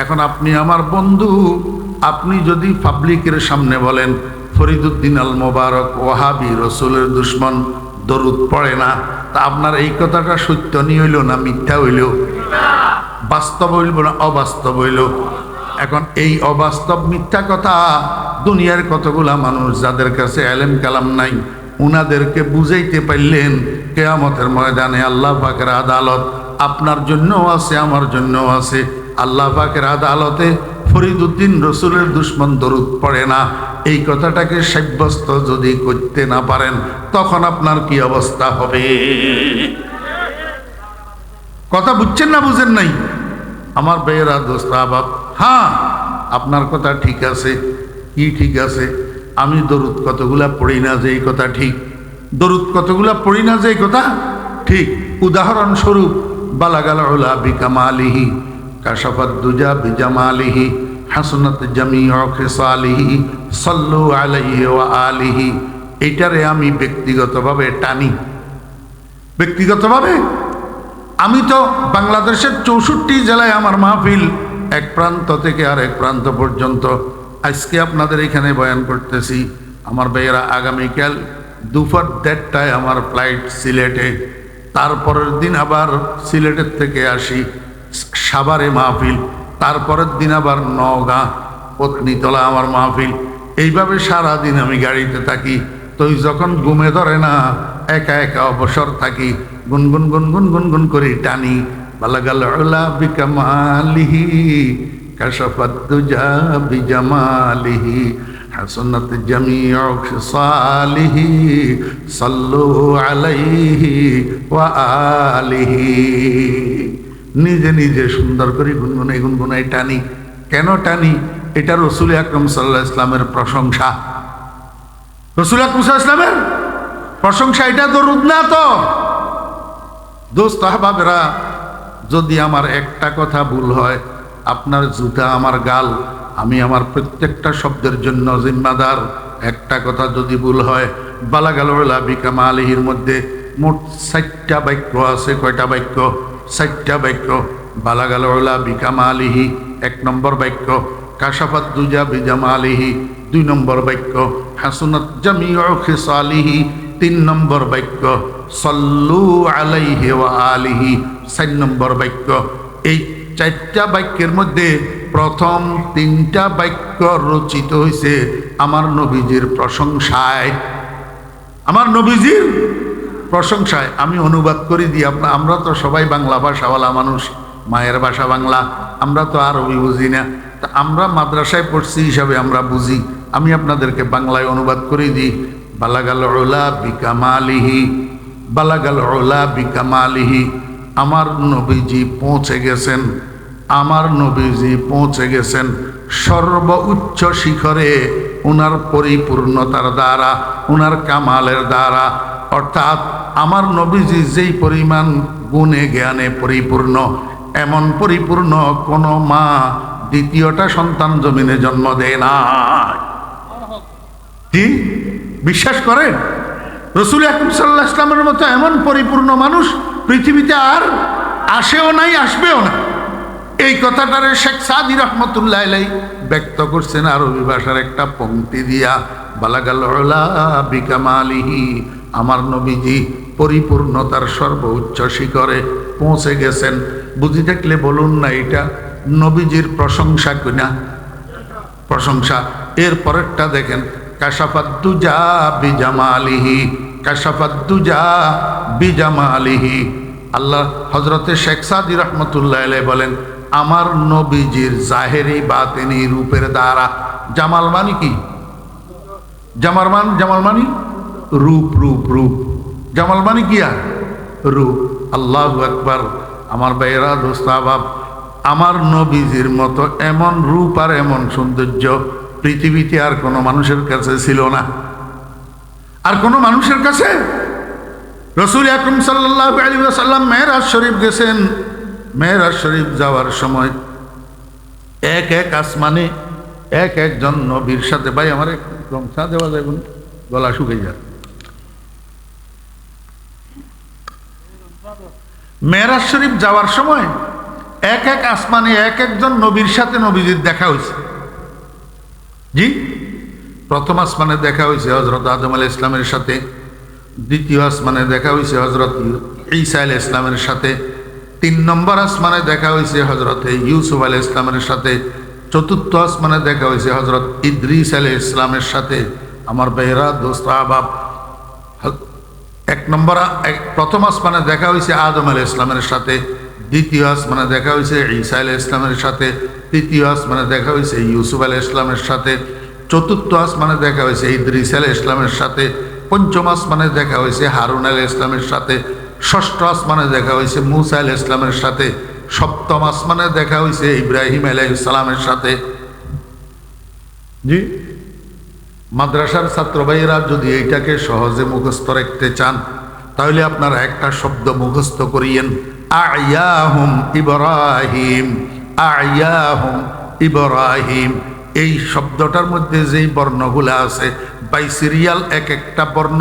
এখন আপনি আমার বন্ধু, আপনি যদি পাবলিকের সামনে বলেন ফরিদুদ্দিন আল মোবারক ওয়াহাবি, রসুলের দুশ্মন, দরুদ পড়ে না, তা আপনার এই কথাটা সত্য নিয়ে হইল না মিথ্যা হইল? বাস্তব হইল না অবাস্তব হইল? এখন এই অবাস্তব মিথ্যা কথা দুনিয়ার কতগুলা মানুষ যাদের কাছে এলেম কালাম নাই, উনাদেরকে বুঝাইতে পারলেন কিয়ামতের ময়দানে আল্লাহ পাকের আদালত আপনার জন্যও আছে, আমার জন্যও আছে। আল্লাহ পাকের আদালতে ফরিদুদ্দিন রসুলের দুশ্মন, দরুদ পড়ে না, এই কথাটাকে সাব্যস্ত যদি করতে না পারেন, তখন আপনার কি অবস্থা হবে? কথা বুঝছেন না বুঝেন নাই আমার ভাইয়েরা, দোস্ত আবাব? হ্যাঁ, আপনার কথা ঠিক আছে। কি ঠিক আছে? আমি দরুদ কতগুলা পড়ি না যে এই কথা ঠিক? দরুদ কতগুলা পড়ি না যে এই কথা ঠিক? উদাহরণস্বরূপ, বালাগাল উলা বিকামালিহি, কাশাফাত দুজা বিজামালিহি, হাসনাত জামিউ খিসালিহি, সাল্লু আলাইহি ওয়া আলিহি। এইটারে আমি ব্যক্তিগতভাবে টানি। ব্যক্তিগতভাবে আমি তো বাংলাদেশের 64 জেলায় আমার মাহফিল, এক প্রান্ত থেকে আর এক প্রান্ত পর্যন্ত। আজকে আপনাদের এখানে বয়ান করতেছি। আমার ভাইয়েরা, আগামীকাল দুপুর 1:30টায় আমার ফ্লাইট সিলেটে। তারপরের দিন আবার সিলেটের থেকে আসি সাভারে মাহফিল। তারপরের দিন আবার নওগাঁ পত্নীতলা আমার মাহফিল। এইভাবে সারাদিন আমি গাড়িতে থাকি। তো যখন ঘুমে ধরে না, একা একা অবসর থাকি, গুনগুন গুনগুন গুনগুন করে টানি। বালাগাল উলা বিকামালিহি, কাশাফাত দুজা বিজামালিহি, হাসনাত জামিউ খিসালিহি, সাল্লু আলাইহি ওয়া আলিহি। নিজে নিজে সুন্দর করে গুনগুনে গুনগুনাই টানি। কেন টানি? এটা রসুল আকরাম সাল্লাল্লাহু আলাইহি ইসলামের প্রশংসা। রসুল আকরাম সাল্লাল্লাহু আলাইহি ইসলামের প্রশংসা, এটা দরুদ না তো? দোস্ত আহবাবেরা, যদি আমার একটা কথা ভুল হয়, আপনার জুতা আমার গাল, আমি আমার প্রত্যেকটা শব্দের জন্য জিম্মাদার। একটা কথা যদি ভুল হয়, বালাগাল উলা বিকামালিহির মধ্যে মোট 60টা বাক্য আছে। কয়টা বাক্য? 60টা বাক্য। বালাগাল উলা বিকামালিহি 1 নম্বর বাক্য, কাশাফাত দুজা বিজামালিহি 2 নম্বর বাক্য, হাসনাত জামিউ খিসালিহি 3 নম্বর বাক্য, সাল্লু আলাইহি ওয়া আলিহি 4 নম্বর বাক্য। এই 4টা বাক্যের মধ্যে প্রথম 3টা বাক্য রচিত হয়েছে আমার নবীজির প্রশংসায়। আমার নবীজির প্রশংসায়। আমি অনুবাদ করে দিই। আমরা তো সবাই বাংলা ভাষাওয়ালা মানুষ, মায়ের ভাষা বাংলা, আমরা তো আরবি বুঝি না। তা আমরা মাদ্রাসায় পড়ছি হিসাবে আমরা বুঝি। আমি আপনাদেরকে বাংলায় অনুবাদ করে দিই। বালাগাল উলা বিকামালিহি, বালাগাল উলা বিকামালিহি, আমার নবীজি পৌঁছে গেছেন, আমার নবীজি পৌঁছে গেছেন সর্বোচ্চ শিখরে ওনার পরিপূর্ণতার দ্বারা, ওনার কামালের দ্বারা। অর্থাৎ আমার নবীজি যেই পরিমাণ গুণে জ্ঞানে পরিপূর্ণ, এমন পরিপূর্ণ কোনো মা দ্বিতীয়টা সন্তান জমিনে জন্ম দেয় না। কি বিশ্বাস করেন? রসুল আকরাম সাল্লাল্লাহু আলাইহি ওয়াসাল্লামের মতো এমন পরিপূর্ণ মানুষ পৃথিবীতে আর আসেও নাই, আসবেও না। এই কথাটারে শেখ সাদি রহমতুল্লাহ আলাইহি ব্যক্ত করছেন আরবি ভাষার একটা পংক্তি দিয়া। বালাগাল উলা বিকামালিহি, আমার নবীজি পরিপূর্ণতার সর্বোচ্চ শিখরে পৌঁছে গেছেন। বুঝি থাকলে বলুন না, এটা নবীজির প্রশংসা কিনা? প্রশংসা। এর পরেরটা দেখেন, কাশাফাত দুজা বিজামালিহি, কাশাফাত দুজা বিজামালিহি। আল্লাহ হযরতে শেখ সাদি রহমতুল্লাহ আলাইহি বলেন, আমার নবীজির জাহেরি বাতিনি রূপের দ্বারা। জামাল মানে কি? জামাল মানে রূপ, রূপ, রূপ। জামাল মানে কি? আর রূপ। আল্লাহু আকবার। আমার ভাইয়েরা, দোস্ত আহবাব, আমার নবীজির মতো এমন রূপ আর এমন সৌন্দর্য পৃথিবীতে আর কোনো মানুষের কাছে ছিল না। আর কোনো মানুষের কাছে। রসুল আকরাম সাল্লাল্লাহু আলাইহি ওয়াসাল্লাম মেরাজ শরীফ গেছেন। মেরাজ শরীফ যাওয়ার সময় এক এক আসমানে এক একজন নবীর সাথে, ভাই আমার গামছা দেওয়া যায়, গলা শুকিয়ে যায়। মেরাজ শরীফ যাওয়ার সময় এক এক আসমানে এক একজন নবীর সাথে নবীজির দেখা হয়েছে। জি, প্রথম আসমানে দেখা হয়েছে হজরত আদম আলাইহিস সালামের সাথে, দ্বিতীয় আসমানে দেখা হয়েছে হজরত ঈসা আলাইহিস সালামের সাথে, 3 নম্বর আসমানে দেখা হয়েছে হজরত ইউসুফ আলাইহিস সালামের সাথে, চতুর্থ আসমানে দেখা হয়েছে হজরত ইদ্রিস আলাইহিস সালামের সাথে। আমার ভাইয়েরা, দোস্ত, আহবাব, প্রথম আসমানে দেখা হয়েছে আদম আলাইহিস সালামের সাথে, দ্বিতীয় আসমানে দেখা হয়েছে ঈসা আলাইহিস সালামের সাথে, তৃতীয় আসমানে দেখা হয়েছে ইউসুফ আলাইহিস সালামের সাথে, চতুর্থ আসমানে দেখা হয়েছে ইদ্রিস আলাইহিস সালামের সাথে, পঞ্চম আসমানে দেখা হয়েছে হারুন আলাইহিস সালামের সাথে, ষষ্ঠ আসমানে দেখা হয়েছে মূসা আলাইহিস সালামের সাথে, সপ্তম আসমানে দেখা হয়েছে ইব্রাহিম আলাইহিস সালামের সাথে। জি, মাদ্রাসার ছাত্র ভাইয়েরা যদি এইটাকে সহজে মুখস্থ রাখতে চান তাহলে আপনারা একটা শব্দ মুখস্থ করিয়েন, আয়াহুম ইব্রাহিম, আয়াহুম ইব্রাহিম। এই শব্দটার মধ্যে যেই বর্ণগুলো আছে বাই সিরিয়াল, এক একটা বর্ণ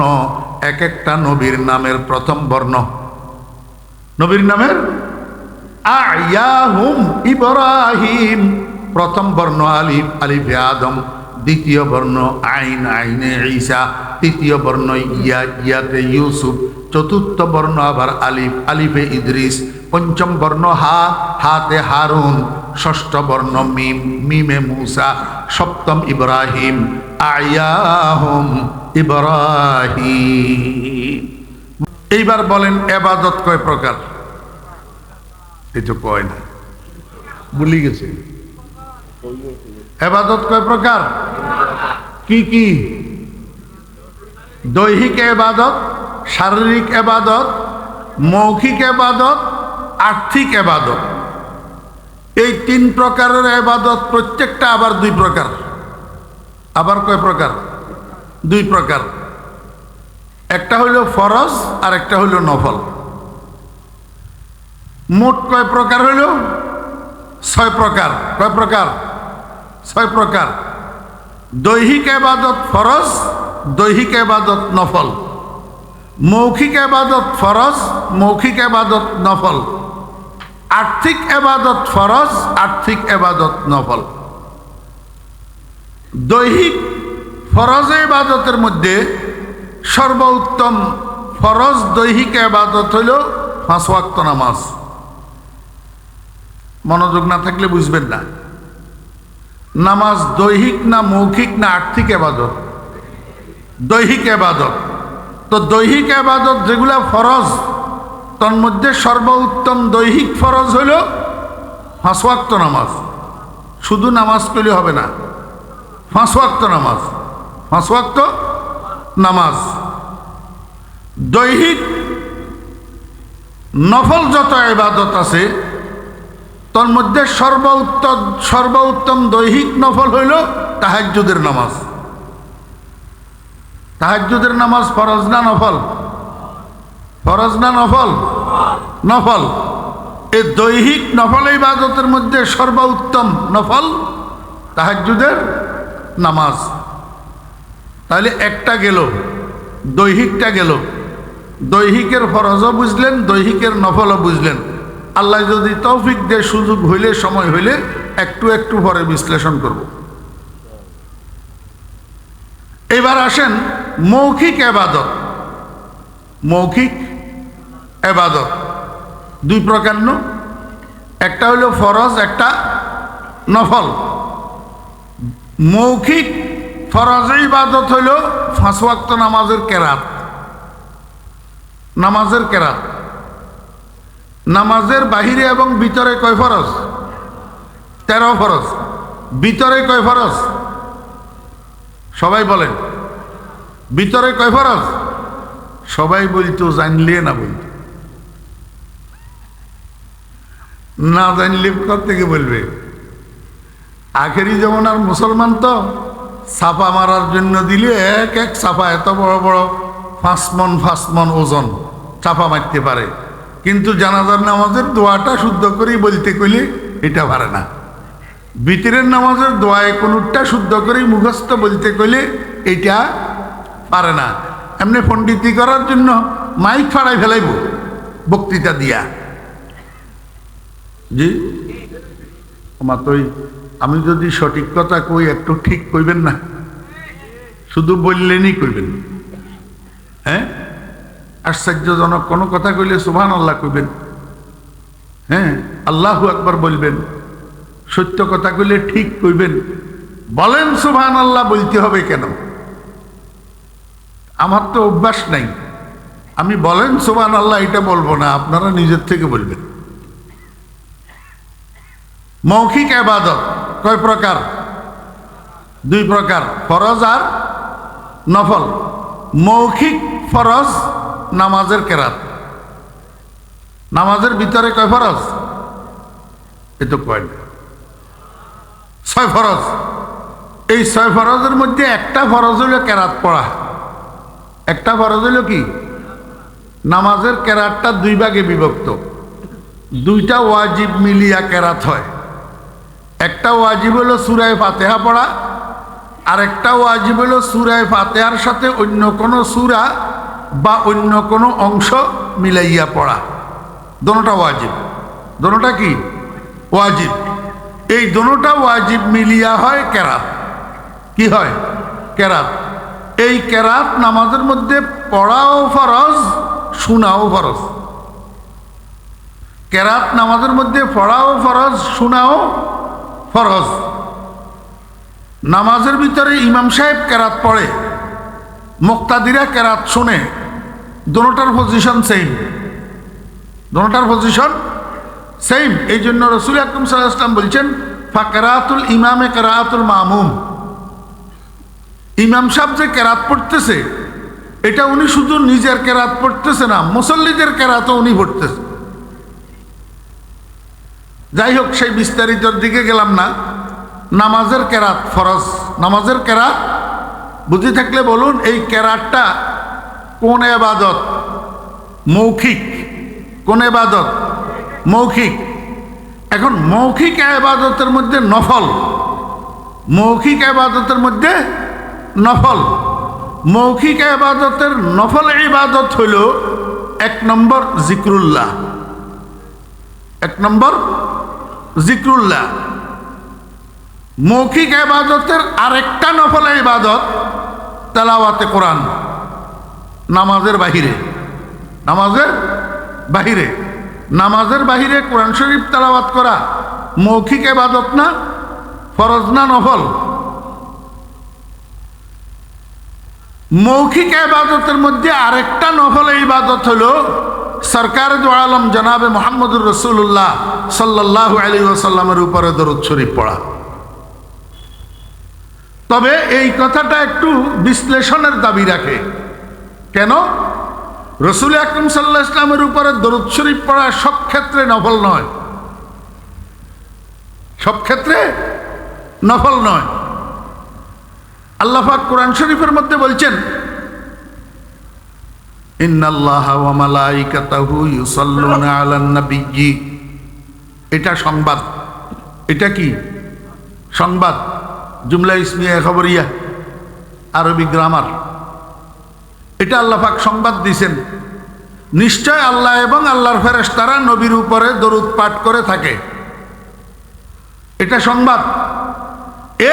এক একটা নবীর নামের প্রথম বর্ণ, নবীর নামের আয়াহুম ইব্রাহিম, প্রথম বর্ণ আলিফ, আলিফে আদম, দ্বিতীয় বর্ণ আইন, আইনে ঈসা, তৃতীয় বর্ণ ইয়া, ইয়াতে ইউসুফ, চতুর্থ বর্ণ আবার আলিফ, আলিফে ইদ্রিস, পঞ্চম বর্ণ হা, হাতে হারুন, ষষ্ঠ বর্ণ মিম, মিমে মূসা, সপ্তম ইব্রাহিম, আয়াহুম ইব্রাহিম। এইবার বলেন এবাদত কয় প্রকার? এই তো কয় না, ভুলে গেছে। এবাদত কয় প্রকার? কি কি? দৈহিক এবাদত, শারীরিক এবাদত, মৌখিক এবাদত, আর্থিক এবাদত। এই 3 প্রকারের এবাদত, প্রত্যেকটা আবার 2 প্রকার। আবার কয় প্রকার? 2 প্রকার। একটা হইল ফরজ আর একটা হইল নফল। মোট কয় প্রকার হইল? 6 প্রকার। কয় প্রকার? 6 প্রকার। দৈহিক এবাদত ফরজ, দৈহিক এবাদত নফল, মৌখিক এবাদত ফরজ, মৌখিক এবাদত নফল, আর্থিক এবাদত ফরজ, আর্থিক এবাদত নফল। দৈহিক ফরজ এবাদতের মধ্যে সর্বোত্তম ফরজ দৈহিক এবাদত হইল 5 ওয়াক্ত নামাজ। মনোযোগ না থাকলে বুঝবেন না। নামাজ দৈহিক না মৌখিক না আর্থিক এবাদত? দৈহিক এবাদত। তো দৈহিক এবাদত যেগুলা ফরজ, তার মধ্যে সর্বোত্তম দৈহিক ফরজ হইল 5 ওয়াক্ত নামাজ। শুধু নামাজ পেলে হবে না, 5 ওয়াক্ত নামাজ, 5 ওয়াক্ত নামাজ। দৈহিক নফল যত ইবাদত আছে তার মধ্যে সর্বোত্তম দৈহিক নফল হইল তাহাজ্জুদের নামাজ। তাহাজ্জুদের নামাজ ফরজ না নফল? ফরজ না নফল? নফল। এই দৈহিক নফল ইবাদতের মধ্যে সর্বোত্তম নফল তাহাজ্জুদের নামাজ। তাহলে একটা গেল, দৈহিকটা গেল। দৈহিকের ফরজও বুঝলেন, দৈহিকের নফলও বুঝলেন। আল্লাহ যদি তৌফিক দেয়, সুযোগ হইলে, সময় হইলে একটু একটু পরে বিশ্লেষণ করব। এবার আসেন মৌখিক এবাদত। মৌখিক এবাদত 2 প্রকার। একটা হইল ফরজ, একটা নফল। মৌখিক ফরজ ইবাদত হইল 5 ওয়াক্ত নামাজের কেরাত। নামাজের কেরাত। নামাজের বাহিরে এবং ভিতরে কয় ফরজ? 13 ফরজ। ভিতরে কয় ফরজ? সবাই বলেন, ভিতরে কয় ফরজ? সবাই বলতো, জানলে না বলতো, না জানলে থেকে বলবে। আখেরি জমানার মুসলমান তো ছাপা মারার জন্য দিলে এক এক ছাপা এত বড় বড় 5 মণ ওজন চাপা মারতে পারে, কিন্তু জানাজার নামাজের দোয়াটা শুদ্ধ করে বলতে কইলে এটা পারে না। ভিতরের নামাজের দোয়ায় কোনটা শুদ্ধ করে মুখস্থ বলতে কইলে এটা পারে না। এমনি পণ্ডিতি করার জন্য মাইক ফাড়াই ফেলাইব বক্তৃতা দিয়া। জি আমার তো আমি যদি সঠিক কথা কই একটু ঠিক কইবেন না, শুধু বললেনই কইবেন। হ্যাঁ, আশ্চর্যজনক কোনো কথা কইলে সুবহানাল্লাহ কইবেন, হ্যাঁ আল্লাহু আকবার বলবেন। সত্য কথা কইলে ঠিক কইবেন। বলেন সুবহানাল্লাহ বলতে হবে কেন? আমার তো অভ্যাস নাই, আমি বলেন সুবহানাল্লাহ এটা বলবো না, আপনারা নিজের থেকে বলবেন। মৌখিক ইবাদত কয় প্রকার? দুই প্রকার, ফরজ আর নফল। মৌখিক ফরজ নামাজের কেরাত। নামাজের ভিতরে কয় ফরজ? এ তো কয় না, 6 ফরজ। এই 6 ফরজের মধ্যে একটা ফরজ হইল কেরাত পড়া। একটা ফরজ হইল কি? নামাজের কেরাতটা 2 ভাগে বিভক্ত। 2টা ওয়াজিব মিলিয়া কেরাত হয়। একটা ওয়াজিব হলো সূরা ফাতিহা পড়া, আর একটা ওয়াজিব হলো সূরা ফাতিহার সাথে অন্য কোনো সূরা বা অন্য কোনো অংশ মিলাইয়া পড়া। দোনোটা ওয়াজিব। দোনোটা কি? ওয়াজিব। এই দোনোটা ওয়াজিব মিলিয়া হয় কেরাত। কি হয়? কেরাত। এই কেরাত নামাজের মধ্যে পড়াও ফরজ, শোনাও ফরজ। কেরাত নামাজের মধ্যে পড়াও ফরজ, শোনাও ফরজ। নামাজের ভিতরে ইমাম সাহেব কেরাত পড়ে, মুক্তাদিরা কেরাত শুনে, দোনোটার পজিশন সেম। দোনোটার পজিশন সেম। এই জন্য রাসূল আকরাম সাল্লাল্লাহু আলাইহি ওয়াসাল্লাম বলছেন, ফাকরাতুল ইমামে কিরাআতুল মামুম। ইমাম সাহেব যে কেরাত পড়তেছে, এটা উনি শুধু নিজের কেরাত পড়তেছে না, মুসল্লিদের কেরাতও উনি পড়তেছে। যাই হোক, সেই বিস্তারিতর দিকে গেলাম না। নামাজের কেরাত ফরজ। নামাজের কেরাত বুঝে থাকলে বলুন, এই কেরাতটা কোন ইবাদত? মৌখিক। কোন ইবাদত? মৌখিক। এখন মৌখিক ইবাদতের মধ্যে নফল। মৌখিক ইবাদতের মধ্যে নফল। মৌখিক ইবাদতের নফল ইবাদত হইল 1 নম্বর জিক্রুল্লাহ। 1 নম্বর জিক্রুল্লাহ। মৌখিক ইবাদতের আরেকটা নফল ইবাদত তেলাওয়াতে কোরআন। নামাজের বাহিরে। নামাজের বাহিরে। নামাজের বাহিরে কোরআন শরীফ তেলাওয়াত করা মৌখিক ইবাদত না? ফরজ না নফল? মৌখিক ইবাদতের মধ্যে আরেকটা নফল ইবাদত হলো সরকার দু আলম জনাবে মুহাম্মদুর রাসূলুল্লাহ সাল্লাল্লাহু আলাইহি ওয়াসাল্লামের উপরে দরুদ শরীফ পড়া। তবে এই কথাটা একটু বিশ্লেষণের দাবি রাখে। কেন? রাসূল আকরাম সাল্লাল্লাহু আলাইহি ওয়াসাল্লামের উপরে দরুদ শরীফ পড়া সব ক্ষেত্রে নফল নয়। সব ক্ষেত্রে নফল নয়। আল্লাহ পাক কোরআন শরীফের মধ্যে বলছেন, ইন্নাল্লাহা ওয়া মালাইকাতাহু ইউসাল্লুনা আলান নাবিয়্যি। এটা সংবাদ। এটা কি সংবাদ? জুমলা ইসমিয়া খবরিয়া, আরবি গ্রামার। এটা আল্লাহ পাক সংবাদ দিয়েছেন, নিশ্চয় আল্লাহ এবং আল্লাহর ফেরেশতারা নবীর উপরে দরুদ পাঠ করে থাকে। এটা সংবাদ।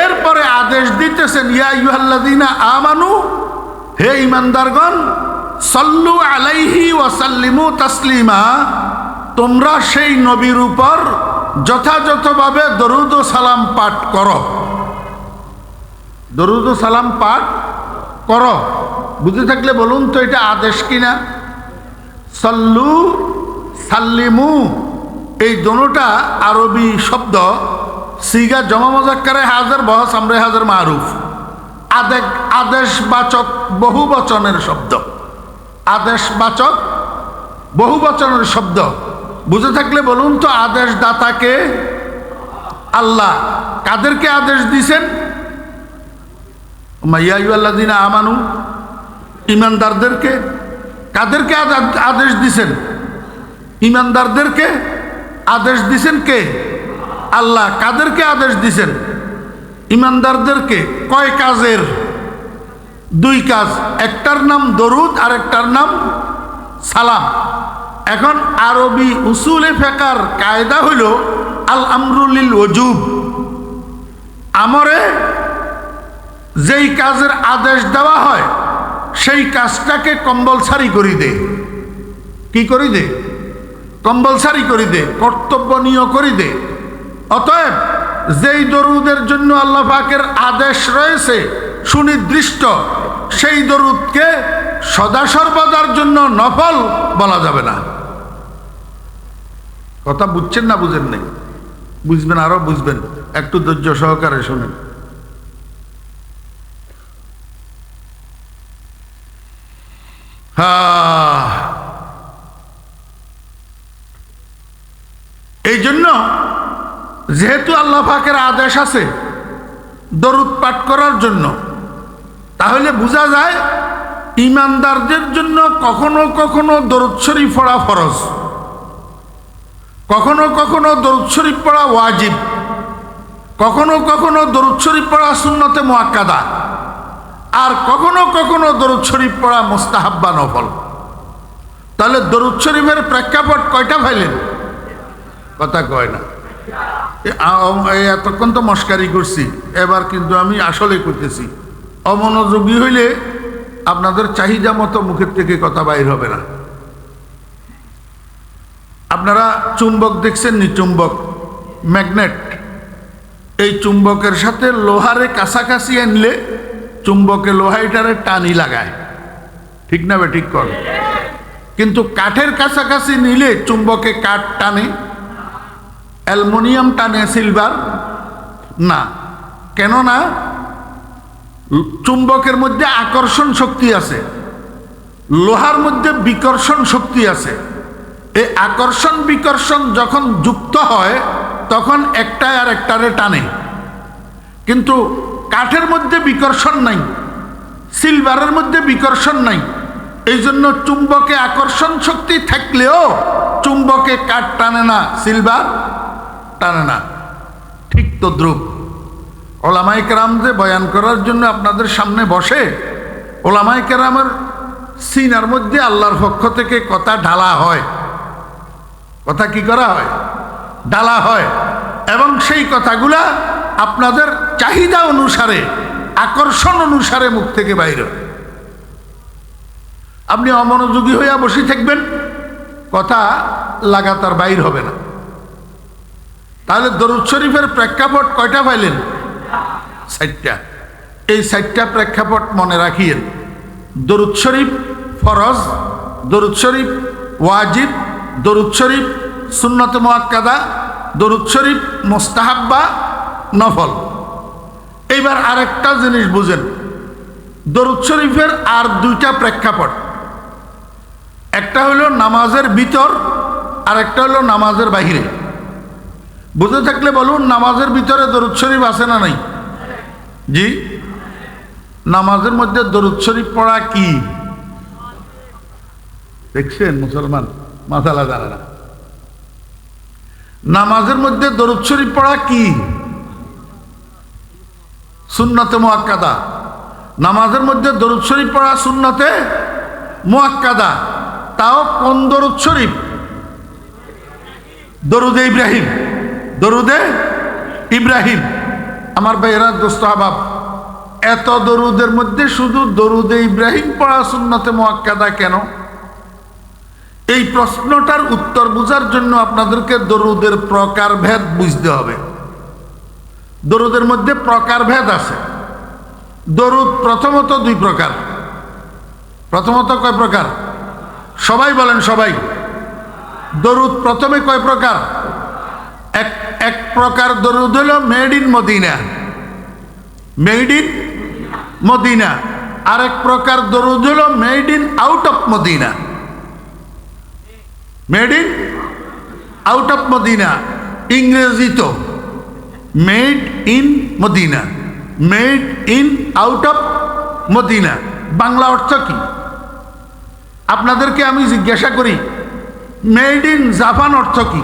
এরপরে আদেশ দিতেছেন, ইয়া আইয়ুহাল্লাযীনা আমানু, হে ঈমানদারগণ, সাল্লু আলাইহি ওয়া সাল্লিমু তাসলিমা, তোমরা সেই নবীর উপর যথাযথভাবে দরুদ ও সালাম পাঠ করো। দরুদ ও সালাম পাঠ করো। বুঝে থাকলে বলুন তো এটা আদেশ কিনা? সাল্লু সাল্লিমু এই দোনোটা আরবি শব্দ, সিগা জমা মুযাক্কারে হাজার বহস আমরে হাজার মারুফ। আদেশবাচক বহু বচনের শব্দ। আদেশবাচক বহু বচনের শব্দ। বুঝে থাকলে বলুন তো আদেশ দাতাকে? আল্লাহ। কাদেরকে আদেশ দিয়েছেন? ইয়া আইয়ুহাল্লাযীনা আমানু, ঈমানদারদেরকে। কাদেরকে আদেশ দিয়েছেন? ঈমানদারদেরকে আদেশ দিয়েছেন কে? আল্লাহ। কাদেরকে আদেশ দিয়েছেন? ঈমানদারদেরকে। কয় কাজের? 2 কাজ। একটার নাম দরুদ আর একটার নাম সালাম। এখন আরবি উসুলে ফিকহের কায়দা হলো আল আমরুলিল ওজুব, আমরে যেই কাজের আদেশ দেওয়া হয় সেই কাজটাকে কম্পালসারি করে দে। কি করে দে? কম্পালসারি করে দে, কর্তব্যনীয় করে দে। অতএব যেই দরুদের জন্য আল্লাহ পাকের আদেশ রয়েছে সুনির্দিষ্ট, সেই দরুদকে সদা সর্বদার জন্য নফল বলা যাবে না। কথা বুঝছেন না বুঝেন নাই? বুঝবেন, আরো বুঝবেন, একটু ধৈর্য সহকারে শুনেন। এই জন্য যেহেতু আল্লাহ পাকের আদেশ আছে দরুদ পাঠ করার জন্য, তাহলে বোঝা যায় ঈমানদারদের জন্য কখনো কখনো দরুদ শরীফ পড়া ফরজ, কখনো কখনো দরুদ শরীফ পড়া ওয়াজিব, কখনো কখনো দরুদ শরীফ পড়া সুন্নতে মুআক্কাদা, আর কখনো কখনো দরুদ শরীফ পড়া মুস্তাহাব্বা নফল। তাহলে দরুদ শরীফের প্রেক্ষাপট কয়টা পাইলেন? কথা কয় না। এতক্ষণ তো মস্কারি করছি, এবার কিন্তু আমি আসলে করতেছি। অমনোযোগী হইলে আপনাদের চাহিদা মতো মুখের থেকে কথা বাইর হবে না। আপনারা চুম্বক দেখছেন নি? চুম্বক, ম্যাগনেট। এই চুম্বকের সাথে লোহারে কাছাকাছি আনলে চুম্বকে লোহাইটারে টানি লাগায়, ঠিক না বে ঠিক কর? কিন্তু কাঠের কাছাকাছি নিলে চুম্বকে কাঠ টানে, অ্যালুমিনিয়াম টানে, সিলভার না। কেন না? চুম্বকের মধ্যে আকর্ষণ শক্তি আছে, লোহার মধ্যে বিকর্ষণ শক্তি আছে। এই আকর্ষণ বিকর্ষণ যখন যুক্ত হয় তখন একটাই আর একটারে টানে। কিন্তু কাঠের মধ্যে বিকর্ষণ নাই, সিলভারের মধ্যে বিকর্ষণ নাই। এই জন্য চুম্বকে আকর্ষণ শক্তি থাকলেও চুম্বকে কাঠ টানে না, সিলভার টানে না। ঠিক তদ্রূপ ওলামায়ে কেরাম যে বয়ান করার জন্য আপনাদের সামনে বসে, ওলামায়ে কেরামের সিনার মধ্যে আল্লাহর পক্ষ থেকে কথা ঢালা হয়। কথা কি করা হয়? ঢালা হয়। এবং সেই কথাগুলা আপনাদের চাহিদা অনুসারে, আকর্ষণ অনুসারে মুখ থেকে বাইরে। আপনি অমনোযোগী হইয়া বসে থাকবেন, কথা লাগাতার বাইর হবে না। তাহলে দরুদ শরীফের প্রেক্ষাপট কয়টা পাইলেন? 4টা। এই 4টা প্রেক্ষাপট মনে রাখিয়েন। দরুদ শরীফ ফরজ, দরুদ শরীফ ওয়াজিব, দরুদ শরীফ সুন্নতে মুআক্কাদা, দরুদ শরীফ মুস্তাহাব্বা নফল। এইবার আরেকটা জিনিস বুঝেন, দরুদ শরীফের আর 2টা প্রেক্ষাপট। একটা হলো নামাজের ভিতর, আর একটা হলো নামাজের বাহিরে। বুঝে থাকলে বলুন, নামাজের ভিতরে দরুদ শরীফ আছে না নাই? জি। নামাজের মধ্যে দরুদ শরীফ পড়া কি? দেখছেন মুসলমান মাসালা জানে না। নামাজের মধ্যে দরুদ শরীফ পড়া কি? সুন্নতে মুআক্কাদা। নামাজের মধ্যে দরুদ শরীফ পড়া সুন্নতে মুআক্কাদা। তাও কোন দরুদ শরীফ? দরুদে ইব্রাহিম। দরুদে ইব্রাহিম। আমার ভাইয়েরা, দোস্ত আহবাব, এত দরুদের মধ্যে শুধু দরুদে ইব্রাহিম পড়া সুন্নতে মুআক্কাদা কেন? এই প্রশ্নটার উত্তর বোঝার জন্য আপনাদেরকে দরুদের প্রকারভেদ বুঝতে হবে। দরুদের মধ্যে প্রকারভেদ আছে। দরুদ প্রথমত 2 প্রকার। প্রথমত কয় প্রকার? সবাই বলেন, সবাই। দরুদ প্রথমে কয় প্রকার? এক প্রকার দরুদ হলো made in Medina, made in Medina. আরেক প্রকার দরুদ হলো made in out of Medina, made in out of Medina. ইংরেজি তো made in Medina, made in out of Medina. Bangla অর্থ কি? আপনাদেরকে আমি জিজ্ঞাসা করি, মেড ইন জাপান অর্থ কি?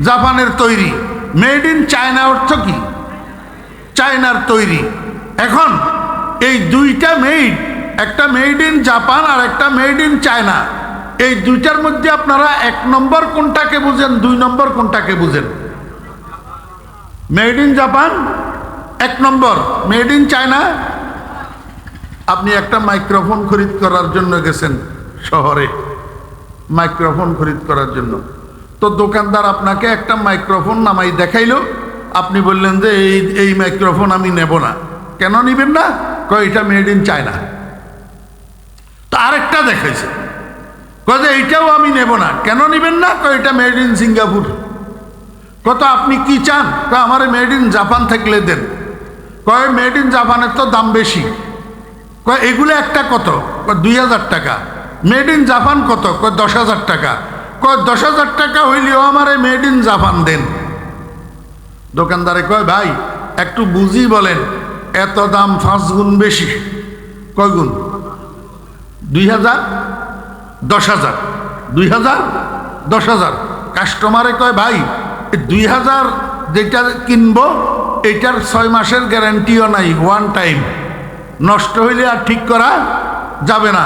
জাপানের তৈরি। মেড ইন চায়না অর্থ কি? চায়নার তৈরি। এখন এই 2টা মেড, একটা মেড ইন জাপান আর একটা মেড ইন চায়না, এই দুইটার মধ্যে আপনারা 1 নম্বর কোনটাকে বুঝেন, 2 নম্বর কোনটাকে বুঝেন? মেড ইন জাপান 1 নম্বর, মেড ইন চায়না। আপনি একটা মাইক্রোফোন খরিদ করার জন্য গেছেন শহরে, মাইক্রোফোন খরিদ করার জন্য, তো দোকানদার আপনাকে একটা মাইক্রোফোন নামাই দেখাইলো, আপনি বললেন যে এই মাইক্রোফোন আমি নেব না। কেন নিবেন না? কয় এটা মেড ইন চায়না। তো আরেকটা দেখাইছে, কয় যে এইটাও আমি নেব না। কেন নিবেন না? কয় এটা মেড ইন সিঙ্গাপুর। কত আপনি কি চান? কয় আমার মেড ইন জাপান থাকলে দেন। কয় মেড ইন জাপানের তো দাম বেশি। কয় এগুলো একটা কত? কয় 2000 টাকা। মেড ইন জাপান কত? কয় 10,000 টাকা। কয় 10,000 টাকা হইলেও আমার মেড ইন জাপান দেন। দোকানদারে কয় ভাই একটু বুঝি বলেন, এত দাম 5 গুণ বেশি। কয় গুণ? 2000, 10,000, 2000, 10,000। কাস্টমারে কয় ভাই 2000 যেটা কিনবো এটার 6 মাসের গ্যারান্টিও নাই, 1 টাইম, নষ্ট হইলে আর ঠিক করা যাবে না।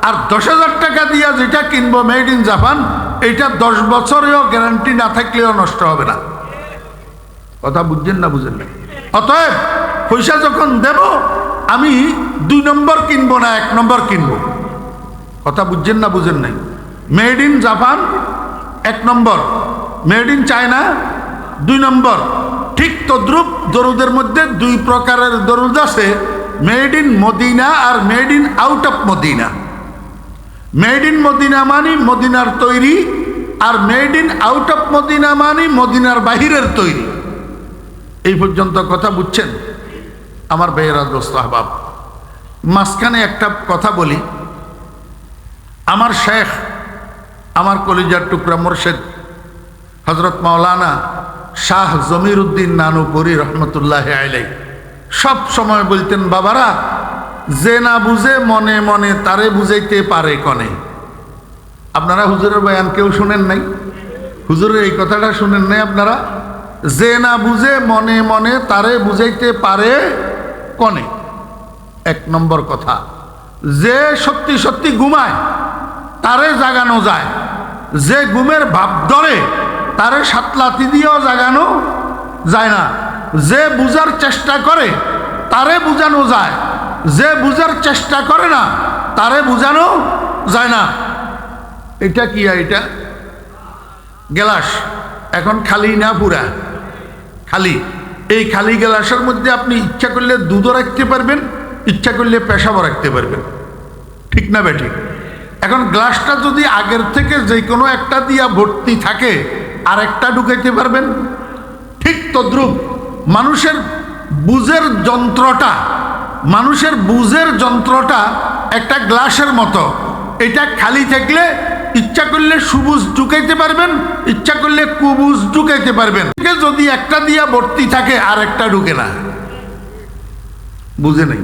আর 10,000 টাকা দিয়া যেটা কিনবো মেড ইন জাপান, এটা 10 বছরেও গ্যারান্টি না থাকলেও নষ্ট হবে না। কথা বুঝছেন না? বুঝেন না? অতএব পয়সা যখন দেব আমি 2 নম্বর কিনবো না, 1 নম্বর কিনবো। কথা বুঝছেন না? বুঝেন নাই? মেড ইন জাপান 1 নম্বর, মেড ইন চায়না 2 নম্বর। ঠিক তদ্রুপ দরুদের মধ্যে 2 প্রকারের দরুদ আছে, মেড ইন মদিনা আর made in out of Medina. Made in Medina মানে মদিনার তৈরি, আর made in out of Medina মানে মদিনার বাহিরের তৈরি। এই পর্যন্ত কথা বুঝছেন আমার ভাইয়েরা, দোস্ত আহবাব? মাঝখানে একটা কথা বলি। আমার শেখ, আমার কলিজার টুকরা মুর্শিদ হযরত মাওলানা শাহ জমির উদ্দিন নানুপুরি রহমতুল্লাহ আলাইহি সব সময় বলতেন, বাবারা যে না বুঝে মনে মনে তারে বুঝাইতে পারে কনে। আপনারা হুজুরের বয়ান কেউ শুনেন নাই? হুজুরের এই কথাটা শুনেন নাই আপনারা? যে না বুঝে মনে মনে তারে বুঝাইতে পারে কনে। 1 নম্বর কথা। যে সত্যি সত্যি ঘুমায় তারে জাগানো যায়, যে ঘুমের ভাব ধরে তারে সাতলাতি দিয়েও জাগানো যায় না। যে বুঝার চেষ্টা করে তারে বুঝানো যায়, যে বুঝার চেষ্টা করে না তারে বুঝানো যায় না। এটা কি? এটা গ্লাস, এখন খালি না পুরা? খালি। এই খালি গ্লাসের মধ্যে আপনি ইচ্ছা করলে দুধও রাখতে পারবেন, ইচ্ছা করলে পেশাবও রাখতে পারবেন, ঠিক না বেঠিক? এখন গ্লাসটা যদি আগের থেকে যে কোনো একটা দিয়া ভর্তি থাকে আর একটা ঢুকাইতে পারবেন। ঠিক তদ্রুপ মানুষের বুঝের যন্ত্রটা, মানুষের বুঝের যন্ত্রটা একটা গ্লাসের মতো। এটা খালি থাকলে ইচ্ছা করলে সুবুজ ঢুকাইতে পারবেন, ইচ্ছা করলে কুবুজ ঢুকাইতে পারবেন। যদি একটা দিয়া ভর্তি থাকে আর একটা ঢুকে না। বুঝে নেই?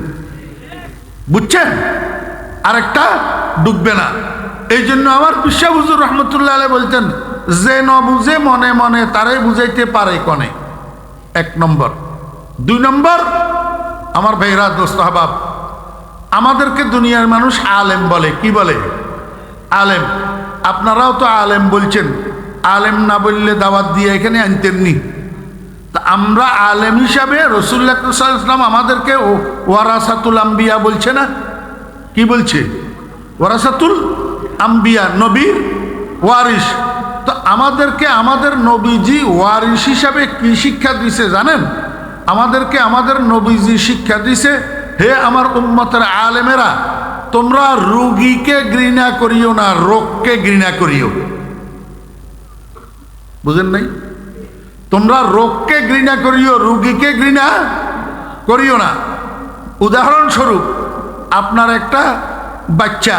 বুঝছেন? আরেকটা ঢুকবে না। এই জন্য আমার পিসা হুজুর রহমতুল্লাহ আলাইহি বলতেন, যে ন বুঝে মনে মনে তারাই বুঝাইতে পারে কনে। 1 নম্বর। 2 নম্বর, আমার ভাইরা, দোস্ত আহবাব, আমাদেরকে দুনিয়ার মানুষ আলেম বলে। কি বলে? আলেম। আপনারাও তো আলেম বলছেন, আলেম না বললে দাওয়াত দিয়ে এখানে আনতেননি। তা আমরা আলেম হিসাবে রাসূলুল্লাহ সাল্লাল্লাহু আলাইহি ওয়াসাল্লাম আমাদেরকে ওয়ারাসাতুল আম্বিয়া বলছে না? কি বলছে? ওয়ারাসাতুল আম্বিয়া, নবীর ওয়ারিস। তো আমাদেরকে আমাদের নবীজি ওয়ারিস হিসাবে কি শিক্ষা দিছে জানেন? আমাদেরকে আমাদের নবীজি শিক্ষা দিছে, হে আমার উম্মতের আলেমেরা, তোমরা রোগীকে ঘৃণা করিও না, রোগকে ঘৃণা করিও। বুঝেন নাই? তোমরা রোগকে ঘৃণা করিও, রোগীকে ঘৃণা করিও না। উদাহরণস্বরূপ, আপনার একটা বাচ্চা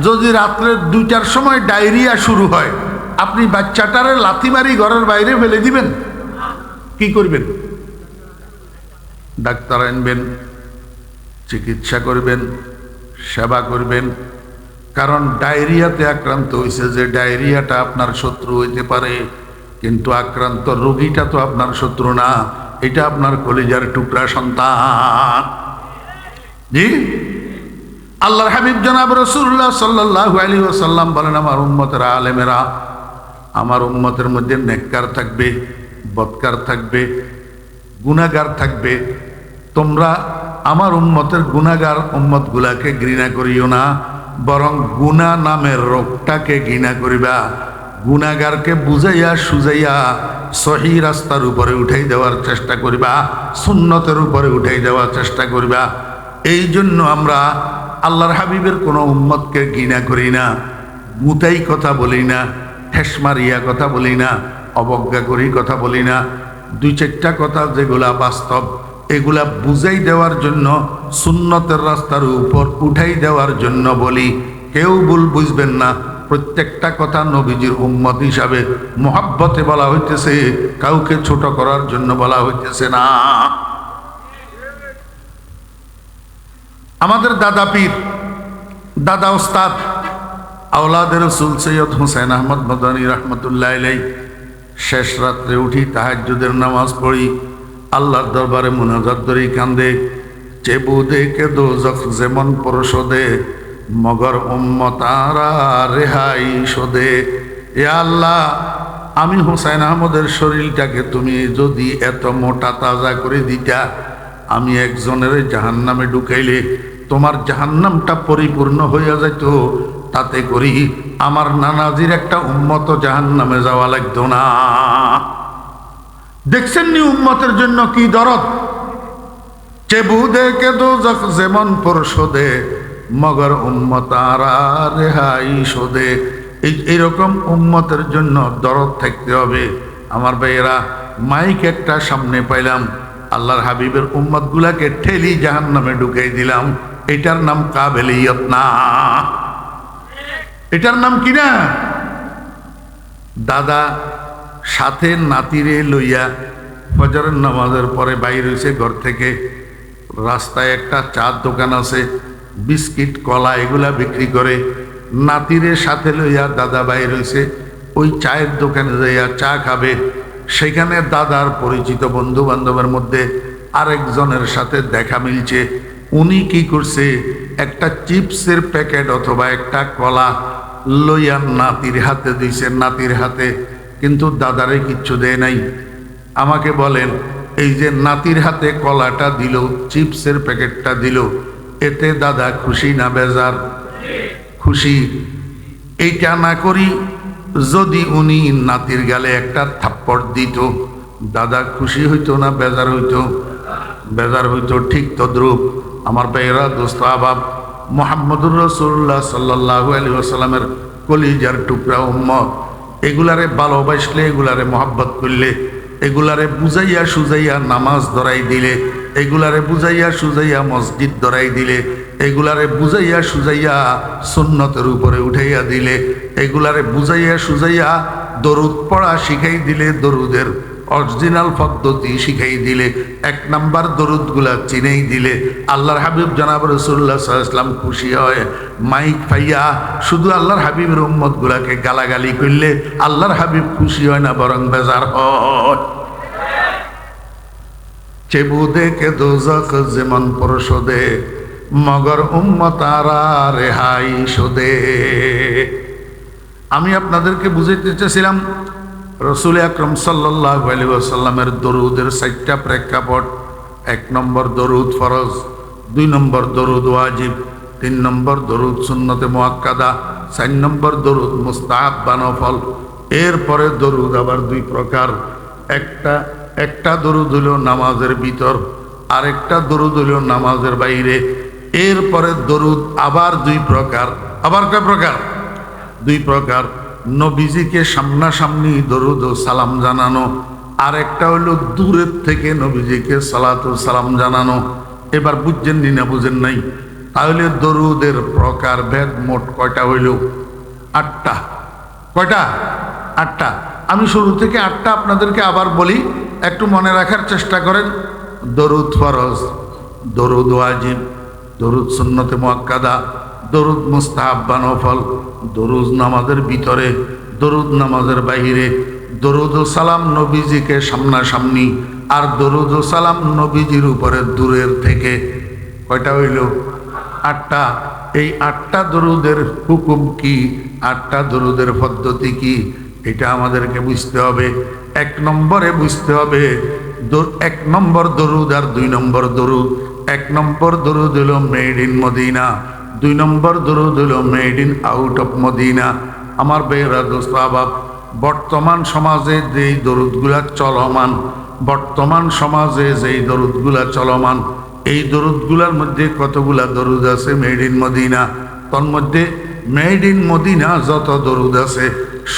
যদি রাত্রে 2টার সময় ডায়রিয়া শুরু হয়, আপনি বাচ্চাটারে লাথি মারি ঘরের বাইরে ফেলে দিবেন? কি করবেন? ডাক্তার আনবেন, চিকিৎসা করবেন, সেবা করবেন। কারণ ডায়রিয়াতে আক্রান্ত হয়েছে, যে ডায়রিয়াটা আপনার শত্রু হইতে পারে, কিন্তু আক্রান্ত রোগীটা তো আপনার শত্রু না, এটা আপনার কলিজার টুকরা সন্তান। জি, আল্লাহর হাবিব জনাব রাসূলুল্লাহ সাল্লাল্লাহু আলাইহি ওয়াসাল্লাম বলেন, আমার উম্মতের আলেমেরা, আমার উম্মতের মধ্যে নেককার থাকবে, বদকার থাকবে, গুনাহগার থাকবে। তোমরা আমার উম্মতের গুনাহগার উম্মতগুলাকে ঘৃণা করিও না, বরং গুনাহ নামের রোগটাকে ঘৃণা করিবা। গুনাহগারকে বুঝাইয়া সুজাইয়া সহি রাস্তার উপরে উঠাই দেওয়ার চেষ্টা করিবা, সুন্নতের উপরে উঠাই দেওয়ার চেষ্টা করিবা। এই জন্য আমরা আল্লাহর হাবিবের কোনো উম্মতকে ঘৃণা করি না, মুতাই কথা বলি না, ঠেস মারিয়া কথা বলি না, অবজ্ঞা করি কথা বলি না। দুই চারটা কথা যেগুলা বাস্তব, এগুলা বুঝাই দেওয়ার জন্য, সুন্নতের রাস্তার উপর উঠাই দেওয়ার জন্য বলি। কেউ ভুল বুঝবেন না, প্রত্যেকটা কথা নবীজির উম্মত হিসাবে মহাব্বতে বলা হইতেছে, কাউকে ছোট করার জন্য বলা হইতেছে না। আমাদের দাদা পীর, দাদা ওস্তাদ আওলাদ রাসূল সৈয়দ হুসাইন আহমদ মাদানী রহমতুল্লাহ আলাইহি শেষ রাত্রে উঠি তাহাজ্জুদের নামাজ পড়ি, আল্লাহর দরবারে মুনাজাত করি, কান্দে চেবুদে কে দোজখ যেমন পরশদে, মগর উম্মতারা রেহাই শোদে। এ আল্লাহ, আমি হুসাইন আহমদের শরীরটাকে তুমি যদি এত মোটা তাজা করে দিতা, আমি একজনের জাহান্নামে ঢুকাইলে তোমার জাহান্নামটা পরিপূর্ণ হইয়া যাইত। তাতে করি আমার নানাজির একটা উম্মত জাহান্নামে যাওয়া লাগতো না। দেখছেন নি উম্মতের জন্য কি দরদ? চেবুদে কে দোজখ যেমন পরশদে, মগর উম্মতারা রেহাই শোদে। এইরকম উম্মতের জন্য দরদ থাকতে হবে। আমার ভাইয়েরা, মাইক একটা সামনে পাইলাম, আল্লাহর হাবিবের উম্মত গুলাকে ঠেলি জাহান্নামে ঢুকাই দিলাম। এটার নাম কাবেলিয়ত না, এটার নাম কি না? দাদা সাথে নাতিরে লইয়া ফজরের নামাজের পরে বাইর হইছে ঘর থেকে। রাস্তায় একটা চার দোকান আছে, বিস্কিট কলা এগুলা বিক্রি করে। নাতিরে সাথে লইয়া দাদা বাইর হইছে, ওই চায়ের দোকানে যাইয়া চা খাবে। সেখানে দাদার পরিচিত বন্ধু বান্ধবের মধ্যে আরেকজনের সাথে দেখা মিলছে। উনি কি করছে, একটা চিপসের প্যাকেট অথবা একটা কলা লইয়া নাতির হাতে দিছে, নাতির হাতে, কিন্তু দাদারে কিচ্ছু দেয় নাই। আমাকে বলেন, এই যে নাতির হাতে কলাটা দিল, চিপসের প্যাকেটটা দিল, এতে দাদা খুশি না বেজার? খুশি। এইটা না করি যদি উনি নাতির গালে একটা থাপ্পড় দিত, দাদা খুশি হইতো না বেজার হইতো? বেজার হইতো। ঠিক তদ্রূপ আমার ভাইয়েরা, দোস্ত আহবাব, মুহাম্মদুর রাসূলুল্লাহ সাল্লাল্লাহু আলাইহি ওয়াসাল্লামের কলিজার টুকরা উম্মত, এগুলারে ভালোবাসলে, এগুলারে মহাব্বত করলে, এগুলারে বুঝাইয়া সুজাইয়া নামাজ ধরাই দিলে, এগুলারে বুঝাইয়া সুজাইয়া মসজিদ ধরাই দিলে, এগুলারে বুঝাইয়া সুজাইয়া সুন্নতের উপরে উঠাইয়া দিলে, এগুলারে বুঝাইয়া সুজাইয়া দরুদ পড়া শিখাই দিলে, দরুদের অরিজিনাল পদ্ধতি শিখাই দিলে, এক নাম্বার দরুদগুলা চিনেই দিলে, আল্লাহর হাবিব জনাব রাসূলুল্লাহ সাল্লাল্লাহু আলাইহি ওয়াসাল্লাম খুশি হয়। মাইক পাইয়া শুধু আল্লাহর হাবিবের উম্মতগুলাকে গালাগালি করলে আল্লাহর হাবিব খুশি হয় না, বরং বেজার হয়। চেবুদে কে দোজখ যেমন পরশদে, মগর উম্মতারা রেহাই শোদে। আমি আপনাদেরকে বুঝাইতে চেয়েছিলাম, রসুল আকরম সাল্লাল্লাহু আলাইহি ওয়াসাল্লামের দরুদের 4টা প্রেক্ষাপট। 1 নম্বর দরুদ ফরজ, 2 নম্বর দরুদ ওয়াজিব, 3 নম্বর দরুদ সুন্নতে মুআক্কাদা, 4 নম্বর দরুদ মুস্তাহাব বা নফল। এরপরে দরুদ আবার 2 প্রকার। একটা দরুদ হলো নামাজের ভিতর, আরেকটা দরুদ হলো নামাজের বাইরে। এরপরে দরুদ আবার 2 প্রকার। আবার কয় প্রকার? 2 প্রকার। নবীজিকে সামনাসামনি দরুদ ও সালাম জানানো, আর একটা হলো দূরের থেকে নবীজিকে সালাত ও সালাম জানানো। এবার বুঝছেন নি না বুঝেন নাই? তাহলে দরুদের প্রকার ভেদ মোট কয়টা হইল? 8টা। কয়টা? 8টা। আমি শুরু থেকে 8টা আপনাদেরকে আবার বলি, একটু মনে রাখার চেষ্টা করেন। দরুদ ফরজ, দরুদ ওয়াজিব, দরুদ সুন্নতে মুআক্কাদা, দরুদ মুস্তাহাব বা নফল, দরুদ নামাজের ভিতরে, দরুদ নামাজের বাহিরে, দরুদ ও সালাম নবীজিকে সামনাসামনি, আর দরুদ ও সালাম নবীজির উপরে দূরের থেকে। কয়টা হইল? 8টা। এই 8টা দরুদের হুকুম কি, 8টা দরুদের পদ্ধতি কি, এটা আমাদেরকে বুঝতে হবে। 1 নম্বরে বুঝতে হবে 1 নম্বর দরুদ আর 2 নম্বর দরুদ। 1 নম্বর দরুদ হলো মেড ইন মদিনা, 2 নম্বর দরুদ হলো made in out of Medina. আমার বেহরা দোস্ত আহবাব, বর্তমান সমাজে যেই দরুদগুলা চলমান, বর্তমান সমাজে যেই দরুদগুলা চলমান, এই দরুদগুলার মধ্যে কতগুলা দরুদ আছে মেড ইন মদিনা। তোর মধ্যে মেড ইন মদিনা যত দরুদ আছে,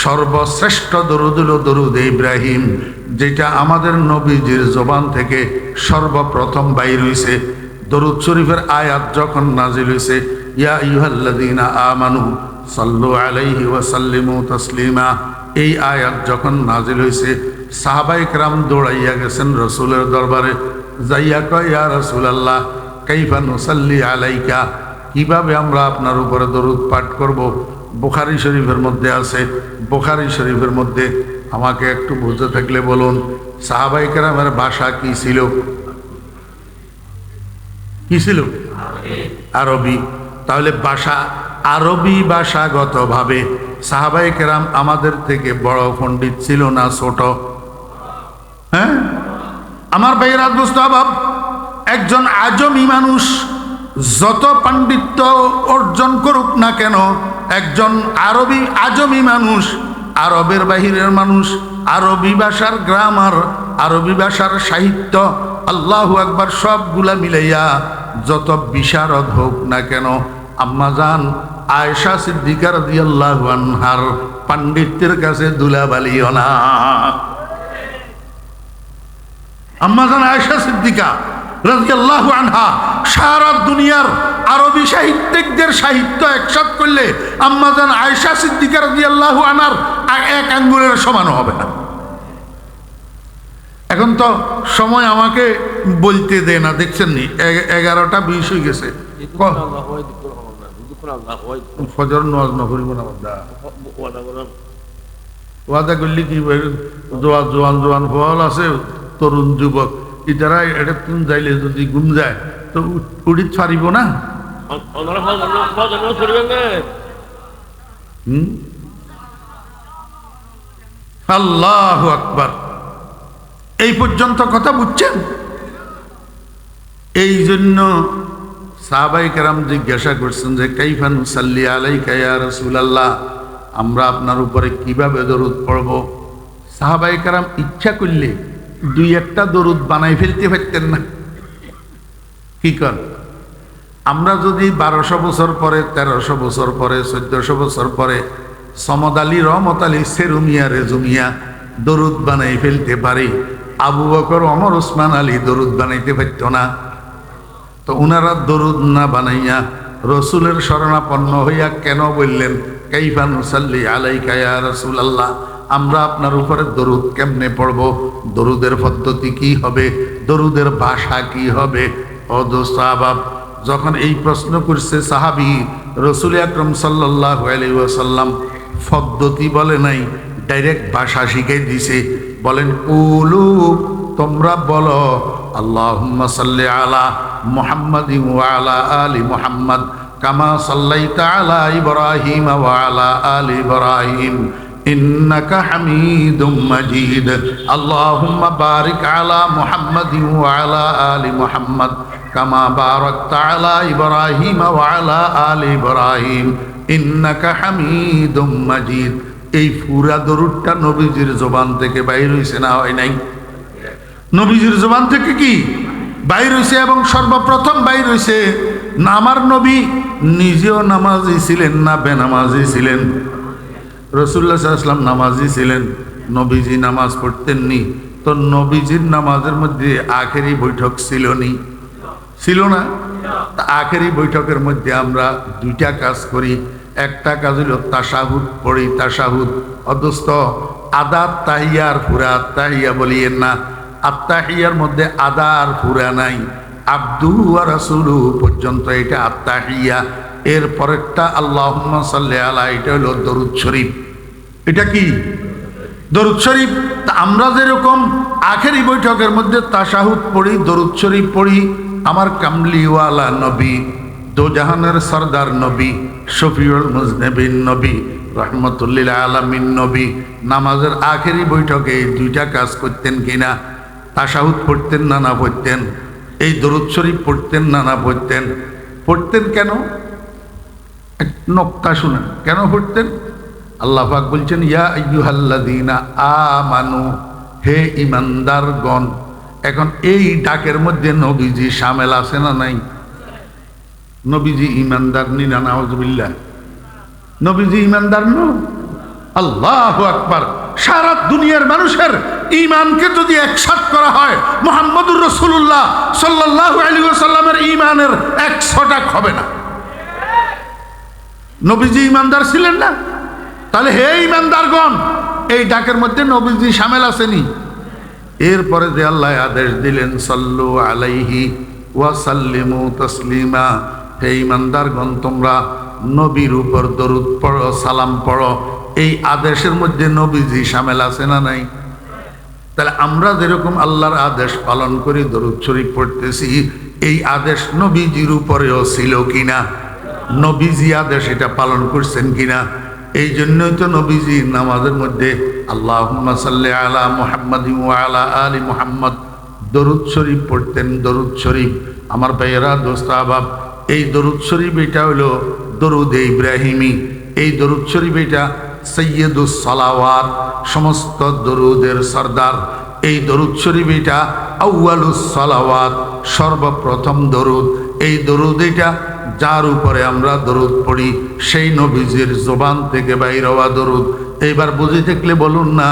সর্বশ্রেষ্ঠ দরুদ হলো দরুদ ইব্রাহিম, যেটা আমাদের নবীজির জবান থেকে সর্বপ্রথম বাইর হইছে। দরুদ শরীফের আয়াত যখন নাজিল হইছে, ইয়া আইয়ুহাল্লাযীনা আমানু সাল্লু আলাইহি ওয়া সাল্লিমু তাসলিমা, এই আয়াত যখন নাজিল হইছে, সাহাবায়ে কেরাম দৌড়াইয়া গেছেন রাসূলের দরবারে, যাইয়া কয়, ইয়া রাসূলুল্লাহ কাইফা নুসাল্লি আলাইকা, কিভাবে আমরা আপনার উপরে দরুদ পাঠ করব। বুখারী শরীফের মধ্যে আছে, বুখারী শরীফের মধ্যে। আমাকে একটু বুঝতে থাকলে বলুন, সাহাবায়ে কেরামের ভাষা কি ছিল? কি ছিল? আরবি। তাহলে ভাষা আরবি ভাষাগতভাবে সাহাবায়ে কেরাম আমাদের থেকে বড় পণ্ডিত ছিল না ছোট? হ্যাঁ, আমার ভাইয়েরা দোস্ত আহবাব, একজন আজমি মানুষ যত পাণ্ডিত্য অর্জন করুক না কেন, একজন আজমি মানুষ, আরবের বাহিরের মানুষ, আরবি ভাষার গ্রামার, আরবি ভাষার সাহিত্য, আল্লাহু আকবার, সবগুলা মিলাইয়া যত বিশারদ হোক না কেন, আম্মাজান আয়েশা সিদ্দিকা রাদিয়াল্লাহু আনহার পাণ্ডিত্যের কাছে ধুলাবালিও না। আম্মাজান আয়েশা সিদ্দিকা রাদিয়াল্লাহু আনহা সারা দুনিয়ার আরবি সাহিত্যিকদের সাহিত্য একসাথ করলে আম্মাজান আয়েশা সিদ্দিকা রাদিয়াল্লাহু আনহার 1 আঙ্গুলের সমান হবে না। এখন তো সময় আমাকে বলতে দেয় না, দেখছেন নি 11টা 20 হয়ে গেছে। ফজর নামাজ না করিব না, ওয়াদা করলে কি জোয়ান জোয়ান ফল আছে, তরুণ যুবক, ইতারা এটা তুমি যাইলে যদি ঘুম যায় তো উড়িত পারিব না। আল্লাহু আকবার। এই পর্যন্ত কথা বুঝছেন? এই জন্য সাহাবায়ে কেরাম জিজ্ঞাসা করছেন যে কাইফা নুসাল্লি আলাইকা ইয়া রাসূলুল্লাহ, আমরা আপনার উপরে কিভাবে দরুদ পড়ব। সাহাবায়ে কেরাম ইচ্ছা করলে 2-1টা দরুদ বানাই ফেলতে পারতেন না? কি কর, আমরা যদি 1200 বছর পরে, 1300 বছর পরে, 1400 বছর পরে সমদ আলী, রহমত আলী, সেরুমিয়া, রেজুমিয়া দরুদ বানাই ফেলতে পারি, আবু বকর, ওমর, ওসমান আলী দরুদ বানাইতে পারত না? তো উনারা দরুদ না বানাইয়া রসুলের শরণাপন্ন হইয়া কেন বললেন কাইফা নুসাল্লি আলাইকা ইয়া রাসূলুল্লাহ, আমরা আপনার উপরে দরুদ কেমনে পড়ব, দরুদের পদ্ধতি কি হবে, দরুদের ভাষা কি হবে। ও দোস্ত আহবাব, যখন এই প্রশ্ন করছে সাহাবী, রসুল আকরাম সাল্লাল্লাহু আলাইহি ওয়াসাল্লাম পদ্ধতি বলে নাই, ডাইরেক্ট ভাষা শিখাই দিছে। বলেন কুলু, তোমরা বলো, আল্লাহুম্মা সাল্লি আলা মুহাম্মাদিন ওয়া আলা আলি মুহাম্মাদ কামা সাল্লাইতা আলা ইব্রাহিম ওয়া আলা আলি ইব্রাহিম ইন্নাকা হামিদুম মাজিদ। আল্লাহুম্মা বারিক আলা মুহাম্মাদিন ওয়া আলা আলি মুহাম্মাদ কামা বারাকতা আলা ইব্রাহিম ওয়া আলা আলি ইব্রাহিম ইন্নাকা হামিদুম মাজিদ। এই পুরা দরুদটা নবীজির জবান থেকে বাইর হইছে না হয় নাই? নবীজির জবান থেকে কি বাইর হইছে, এবং সর্বপ্রথম বাইর হইছে। না আমার নবী নিজেও নামাজি ছিলেন না বেনামাজি ছিলেন? রাসূলুল্লাহ সাল্লাল্লাহু আলাইহি ওয়াসাল্লাম নামাজি ছিলেন, নবীজি নামাজ পড়তেননি। তো নবীজির নামাজের মধ্যে আখেরি বৈঠক ছিল না? আখেরি বৈঠকের মধ্যে আমরা 2টা কাজ করি। একটা কাজ হলো তাশাহুদ পড়ি, তাশাহুদ। অদস্ত আদার তাহিয়ার পুরা আত্তাহিয়া বলিয়েন না, আত্তাহিয়ার মধ্যে আদার পুরা নাই, আব্দুহু ওয়া রাসূলুহু পর্যন্ত এটা আত্তাহিয়া। এর পরেরটা আল্লাহুম্মা সাল্লি আলা, এটা হলো দরুদ শরীফ। এটা কি? দরুদ শরীফ। তা আমরা যেরকম আখেরি বৈঠকের মধ্যে তাশাহুদ পড়ি, দরুদ শরীফ পড়ি, আমার কামলিওয়ালা নবী দো জাহানের সরদার নবী, শফিউল মুজনিবিন নবী, রহমতুল্লিল আলামিন নবী নামাজের আখেরি বৈঠকে এই দুইটা কাজ করতেন কিনা? তাশাহুদ পড়তেন না না পড়তেন? এই দরুদ শরীফ পড়তেন না না পড়তেন? পড়তেন কেন? এক নক্তা শুনেন কেন পড়তেন। আল্লাহ পাক বলছেন, ইয়া আইয়ুহাল্লাযীনা আমানু, হে ঈমানদারগণ। এখন এই ডাকের মধ্যে নবীজি শামেল আছে না নাই? নবীজি ঈমানদার নি না? নাউযুবিল্লাহ। নবীজি ঈমানদার ন? আল্লাহু আকবার। সারা দুনিয়ার মানুষের ঈমানকে যদি একসাথ করা হয়, মুহাম্মদুর রাসূলুল্লাহ সাল্লাল্লাহু আলাইহি ওয়াসাল্লামের ঈমানের 100 হবে না। নবীজি ঈমানদার ছিলেন না? তাহলে হে ঈমানদারগণ, এই ডাকের মধ্যে নবীজি শামেল আছেনি? এরপরে যে আল্লাহ আদেশ দিলেন, সাল্লু আলাইহি ওয়া সাল্লিমু তাসলিমা, হে ঈমানদারগণ তোমরা নবীর উপর দরুদ পড়ো, সালাম পড়ো। এই আদেশের মধ্যে নবীজি শামেল আছে না নাই? তাহলে আমরা যেরকম আল্লাহর আদেশ পালন করি, দরুদ শরীফ পড়তেছি, এই আদেশ নবীজির উপরেও ছিল কিনা? নবীজি আদেশ এটা পালন করছেন কিনা? এই জন্যই তো নবীজি নামাজের মধ্যে আল্লাহুম্মা সাল্লি আলা মুহাম্মাদিন ওয়া আলা আলি মুহাম্মদ দরুদ শরীফ পড়তেন। দরুদ শরীফ আমার ভাইয়েরা, দোস্ত আহবাব, এই দরুদ শরীফ এটা হলো দরুদ ইব্রাহিমি। এই দরুদ শরীফ এটা সৈয়দুস সালাওয়াত, সমস্ত দরুদের সরদার। এই দরুদ শরীফ এটা আউয়ালুস সালাওয়াত, সর্বপ্রথম দরুদ। এই দরুদ এটা যার উপরে আমরা দরুদ পড়ি, সেই নবীজির জবান থেকে বাইর হওয়া দরুদ। এইবার বুঝে থাকলে বলুন না,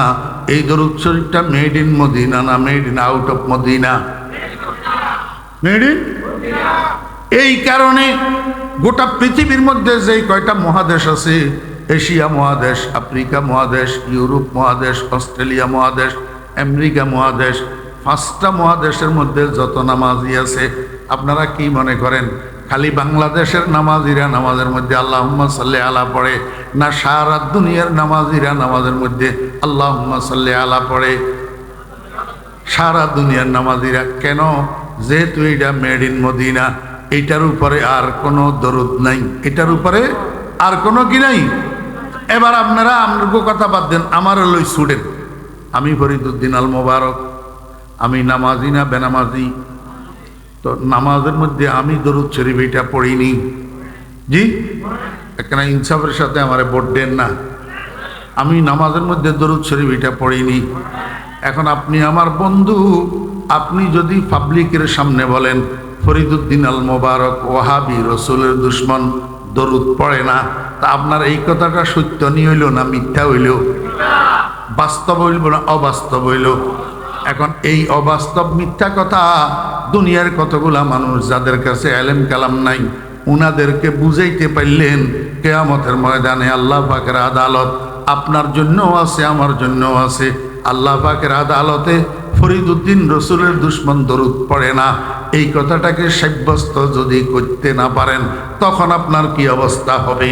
এই দরুদ শরীফটা মেড ইন মদিনা না made in out of Medina? Made in. এই কারণে গোটা পৃথিবীর মধ্যে যে কয়টা মহাদেশ আছে, এশিয়া মহাদেশ, আফ্রিকা মহাদেশ, ইউরোপ মহাদেশ, অস্ট্রেলিয়া মহাদেশ, আমেরিকা মহাদেশ, 5টা মহাদেশের মধ্যে যত নামাজি আছে, আপনারা কি মনে করেন খালি বাংলাদেশের নামাজিরা নামাজের মধ্যে আল্লাহুম্মা সাল্লি আলা পড়ে, না সারা দুনিয়ার নামাজিরা নামাজের মধ্যে আল্লাহুম্মা সাল্লি আলা পড়ে? সারা দুনিয়ার নামাজিরা। কেন? যেহেতু এটা মেড ইন মদিনা, এটার উপরে আর কোনো দরুদ নাই, এটার উপরে আর কোনো কি নাই। এবার আপনারা আমার কথা বাদ দেন, আমার লই স্টুডেন্ট, আমি ফরিদুদ্দিন আল মোবারক, আমি নামাজি না বেনামাজি? তো নামাজের মধ্যে আমি দরুদ শরীফ এটা পড়িনি। জি, এখানে ইনসাফের সাথে আমার ভোট দেন না। আমি নামাজের মধ্যে দরুদ শরীফ এটা পড়িনি। এখন আপনি আমার বন্ধু, আপনি যদি পাবলিকের সামনে বলেন ফরিদুদ্দিন আল মোবারক ওয়াহাবি, রসুলের দুশ্মন, দরুদ পড়ে না, তা আপনার এই কথাটা সত্য নি হইল না মিথ্যা হইল? বাস্তব হইল না অবাস্তব হইল? এখন এই অবাস্তব মিথ্যা কথা দুনিয়ার কতগুলা মানুষ যাদের কাছে এলেম কালাম নাই, উনাদেরকে বুঝাইতে পারলেন কিয়ামতের ময়দানে আল্লাহ পাকের আদালত আপনার জন্যও আছে, আমার জন্যও আছে। আল্লাহ পাকের আদালতে ফরিদুদ্দিন রসুলের দুশ্মন দরুদ পড়ে না, এই কথাটাকে সাব্যস্ত যদি করতে না পারেন, তখন আপনার কি অবস্থা হবে?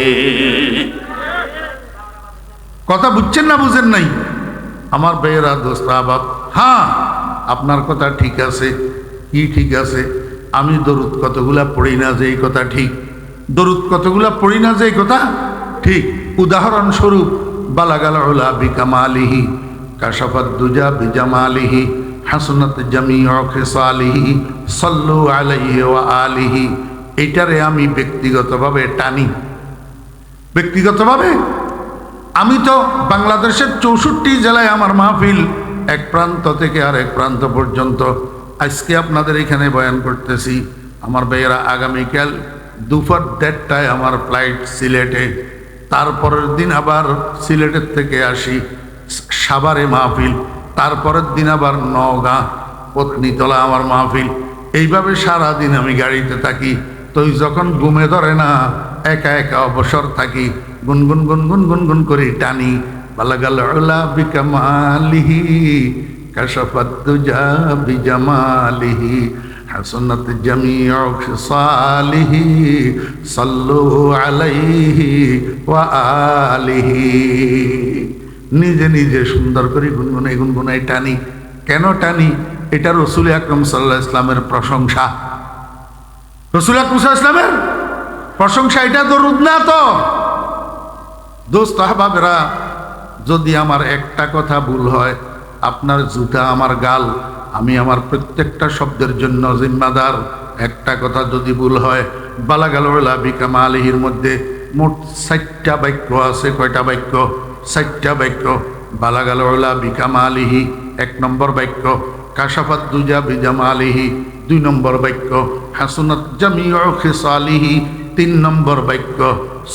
কথা বুঝছেন না বুঝেন নাই? আমার ভাইয়েরা, দোস্ত আহবাব, হ্যাঁ আপনার কথা ঠিক আছে। কি ঠিক আছে? আমি দরুদ কতগুলা পড়ি না যে এই কথা ঠিক? দরুদ কতগুলা পড়ি না যে এই কথা ঠিক? উদাহরণস্বরূপ, বালাগাল উলা বিকামালিহি, কাশাফাত দুজা বিজামালিহি, হাসনাত জামিউ খিসালিহি, সাল্লু আলাইহি ওয়া আলিহি। এইটারে আমি ব্যক্তিগতভাবে টানি। ব্যক্তিগতভাবে আমি তো বাংলাদেশের 64 জেলায় আমার মাহফিল, এক প্রান্ত থেকে আর এক প্রান্ত পর্যন্ত। আজকে আপনাদের এখানে বয়ান করতেছি। আমার ভাইয়েরা, আগামীকাল দুপুর 1:30টায় আমার ফ্লাইট সিলেটে। তারপরের দিন আবার সিলেটের থেকে আসি সাভারে মাহফিল। তারপরের দিন আবার নওগাঁ পত্নীতলা আমার মাহফিল। এইভাবে সারাদিন আমি গাড়িতে থাকি। তো যখন ঘুমে ধরে না, একা একা অবসর থাকি, গুনগুন গুনগুন গুনগুন করে টানি। বালাগাল উলা বিকামালিহি, কাশাফাত দুজা বিজামালিহি, হাসনাত জামিউ খিসালিহি, সাল্লু আলাইহি ওয়া আলিহি। নিজে নিজে সুন্দর করে গুনগুনে গুনগুনাই টানি। কেন টানি? এটা রসুল আকরাম সাল্লাল্লাহু আলাইহি ওয়াসাল্লামের প্রশংসা। রসুল আকরাম সাল্লাল্লাহু আলাইহি ওয়াসাল্লামের প্রশংসা এটা দরুদ না তো। দোস্ত আহবাবেরা, যদি আমার একটা কথা ভুল হয়, আপনার জুতা আমার গাল, আমি আমার প্রত্যেকটা শব্দের জন্য জিম্মাদার। একটা কথা যদি ভুল হয়, বালাগাল উলা বিকামালিহির মধ্যে মোট 60টা বাক্য আছে। কয়টা বাক্য? 60টা বাক্য। বালাগাল উলা বিকামালিহি 1 নম্বর বাক্য, কাশাফাত দুজা বিজামালিহি 2 নম্বর বাক্য, হাসুনাত জামিউ খিসালিহি 3 নম্বর বাক্য,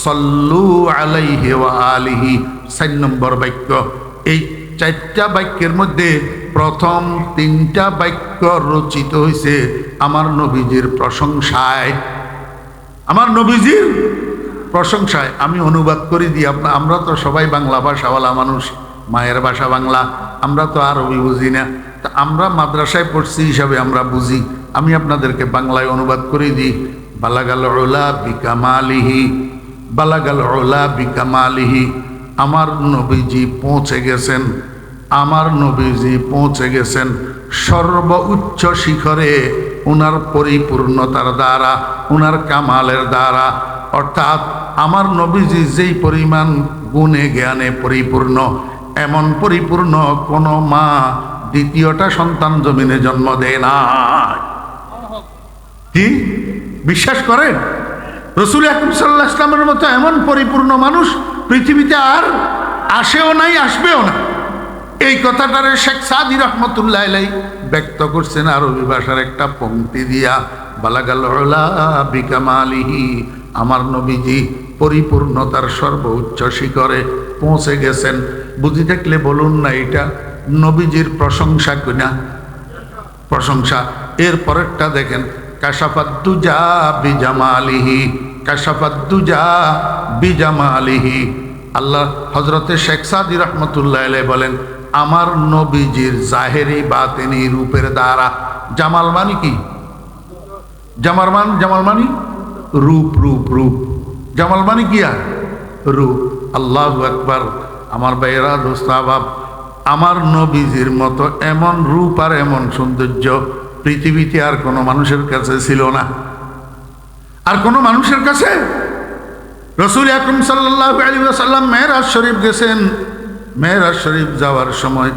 সল্লু আলাইহি ওয়া আলিহি 4 নম্বর বাক্য। এই 4টা বাক্যের মধ্যে প্রথম 3টা বাক্য রচিত হয়েছে আমার নবীজির প্রশংসায়। আমার নবীজির প্রশংসায়। আমি অনুবাদ করে দিই। আমরা তো সবাই বাংলা ভাষাওয়ালা মানুষ, মায়ের ভাষা বাংলা, আমরা তো আরবি বুঝি না। তা আমরা মাদ্রাসায় পড়ছি হিসাবে আমরা বুঝি। আমি আপনাদেরকে বাংলায় অনুবাদ করে দিই। বালাগাল উলা বিকামালিহি, বালাগাল উলা বিকামালিহি, আমার নবীজি পৌঁছে গেছেন, আমার নবীজি পৌঁছে গেছেন সর্বোচ্চ শিখরে ওনার পরিপূর্ণতার দ্বারা, ওনার কামালের দ্বারা। অর্থাৎ আমার নবীজি যেই পরিমাণ গুণে জ্ঞানে পরিপূর্ণ, এমন পরিপূর্ণ কোনো মা দ্বিতীয়টা সন্তান জমিনে জন্ম দেয় না। কি বিশ্বাস করেন? রাসূল আকরাম সাল্লাল্লাহু আলাইহি ওয়াসাল্লামের মতো এমন পরিপূর্ণ মানুষ পৃথিবীতে আর আসেও নাই, আসবেও না। এই কথাটারে শেখ সাদি রহমতুল্লাহ আলাইহি ব্যক্ত করছেন আরবি ভাষার একটা পংক্তি দিয়া। বালাগাল উলা বিকামালিহি, আমার নবীজি পরিপূর্ণতার সর্বোচ্চ শিখরে পৌঁছে গেছেন। বুঝি থাকলে বলুন না, এটা নবীজির প্রশংসা কিনা? প্রশংসা। এর পরেরটা দেখেন, কাশাফাদ্দুজা বিজামালিহি, কাশাফাদ্দুজা বিজামালিহি। আল্লাহ হযরতে শেখ সাদি রহমতুল্লাহ আলাইহি বলেন, আমার নবীজির জাহেরি বাতিনি রূপের দ্বারা। জামাল মানে কি? জামাল মানে রূপ, রূপ, রূপ। জামাল মানে কি? আর রূপ। আল্লাহু আকবার। আমার ভাইয়েরা, দোস্ত আহবাব, আমার নবীজির মতো এমন রূপ আর এমন সৌন্দর্য পৃথিবীতে আর কোনো মানুষের কাছে ছিল না। আর কোনো মানুষের কাছে। রাসূল আকরাম সাল্লাল্লাহু আলাইহি ওয়াসাল্লাম মেরাজ শরীফ গেছেন। মেরাজ শরীফ যাওয়ার সময়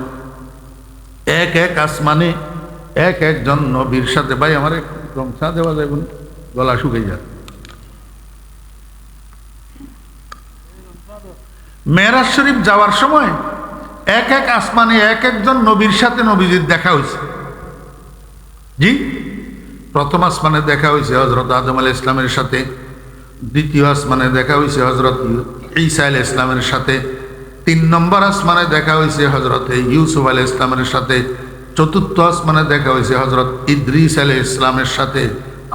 এক এক আসমানে এক একজন নবীর সাথে, ভাই আমার গমছা দেওয়া যাবে না, গলা শুকিয়ে যায়। মেরাজ শরীফ যাওয়ার সময় এক এক আসমানে এক একজন নবীর সাথে নবীজির দেখা হয়েছে। জি, প্রথম আসমানে দেখা হয়েছে হযরত আদম আলাইহিস সালামের সাথে, দ্বিতীয় আসমানে দেখা হয়েছে হযরত ঈসা আলাইহিস সালামের সাথে, 3 নম্বর আসমানে দেখা হয়েছে হযরত ইউসুফ আলাইহিস সালামের সাথে, চতুর্থ আসমানে দেখা হয়েছে হযরত ইদ্রিস আলাইহিস সালামের সাথে।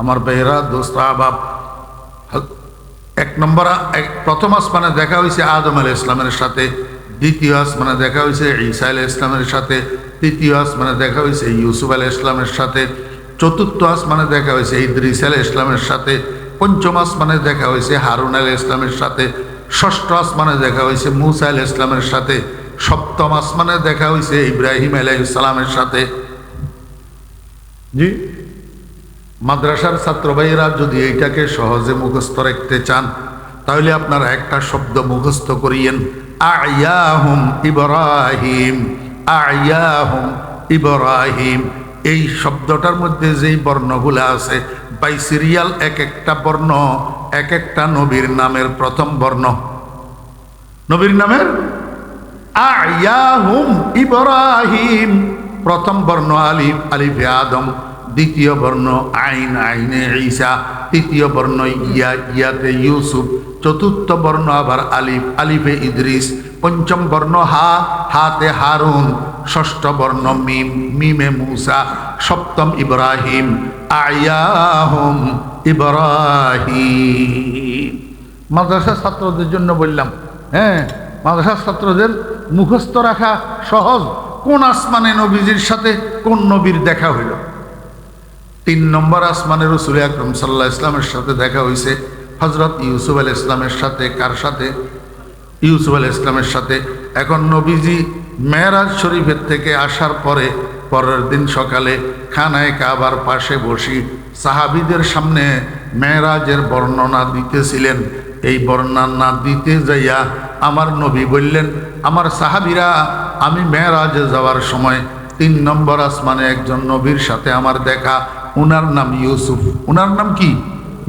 আমার ভাইয়েরা, দোস্ত আহবাব, প্রথম আসমানে দেখা হয়েছে আদম আলাইহিস সালামের সাথে, দ্বিতীয় আসমানে দেখা হয়েছে ঈসা আলাইহিস সালামের সাথে, তৃতীয় আসমানে দেখা হয়েছে ইউসুফ আলাইহিস সালামের সাথে, চতুর্থ আসমানে দেখা হয়েছে ইদ্রিস আলাইহিস সালামের সাথে, পঞ্চম আসমানে দেখা হয়েছে হারুন আলাইহিস সালামের সাথে, ষষ্ঠ আসমানে দেখা হয়েছে মূসা আলাইহিস সালামের সাথে, সপ্তম আসমানে দেখা হয়েছে ইব্রাহিম আলাইহিস সালামের সাথে। জি, মাদ্রাসার ছাত্র ভাইয়েরা যদি এইটাকে সহজে মুখস্থ রাখতে চান, তাহলে আপনারা একটা শব্দ মুখস্থ করিয়েন, আয়াহুম ইব্রাহিম, আয়াহুম ইব্রাহিম। এই শব্দটার মধ্যে যেই বর্ণগুলো আছে, বাই সিরিয়াল এক একটা বর্ণ এক একটা নবীর নামের প্রথম বর্ণ। নবীর নামের আয়াহুম ইব্রাহিম, প্রথম বর্ণ আলিফ, আলিফে আদম, দ্বিতীয় বর্ণ আইন, আইনে ঈসা, তৃতীয় বর্ণ ইয়া, ইয়াতে ইউসুফ, চতুর্থ বর্ণ আবার আলিফ, আলিফে ইদ্রিস, পঞ্চম বর্ণ হা, হাতে হারুন, ষষ্ঠ বর্ণ মিম, মিমে মূসা, সপ্তম ইব্রাহিম, আয়াহুম ইব্রাহিম। মাদ্রাসা ছাত্রদের জন্য বললাম, হ্যাঁ, মাদ্রাসা ছাত্রদের মুখস্থ রাখা সহজ। কোন আসমানে নবীজির সাথে কোন নবীর দেখা হইল? 3 নম্বর আসমানে রাসূল আকরাম সাল্লাল্লাহু আলাইহি ওয়াসাল্লামের সাথে দেখা হয়েছে হযরত ইউসুফ আলাইহিস সালামের সাথে। কার সাথে? ইউসুফ আলাইহিস সালামের সাথে। এখন নবীজি মেরাজ শরীফের থেকে আসার পরে পরের দিন সকালে খানায় কাবার পাশে বসি সাহাবীদের সামনে মেরাজের বর্ণনা দিতেছিলেন। এই বর্ণনা দিতে যাইয়া আমার নবী বললেন, আমার সাহাবীরা, আমি মেরাজে যাওয়ার সময় 3 নম্বর আসমানে একজন নবীর সাথে আমার দেখা, উনার নাম ইউসুফ। উনার নাম কি?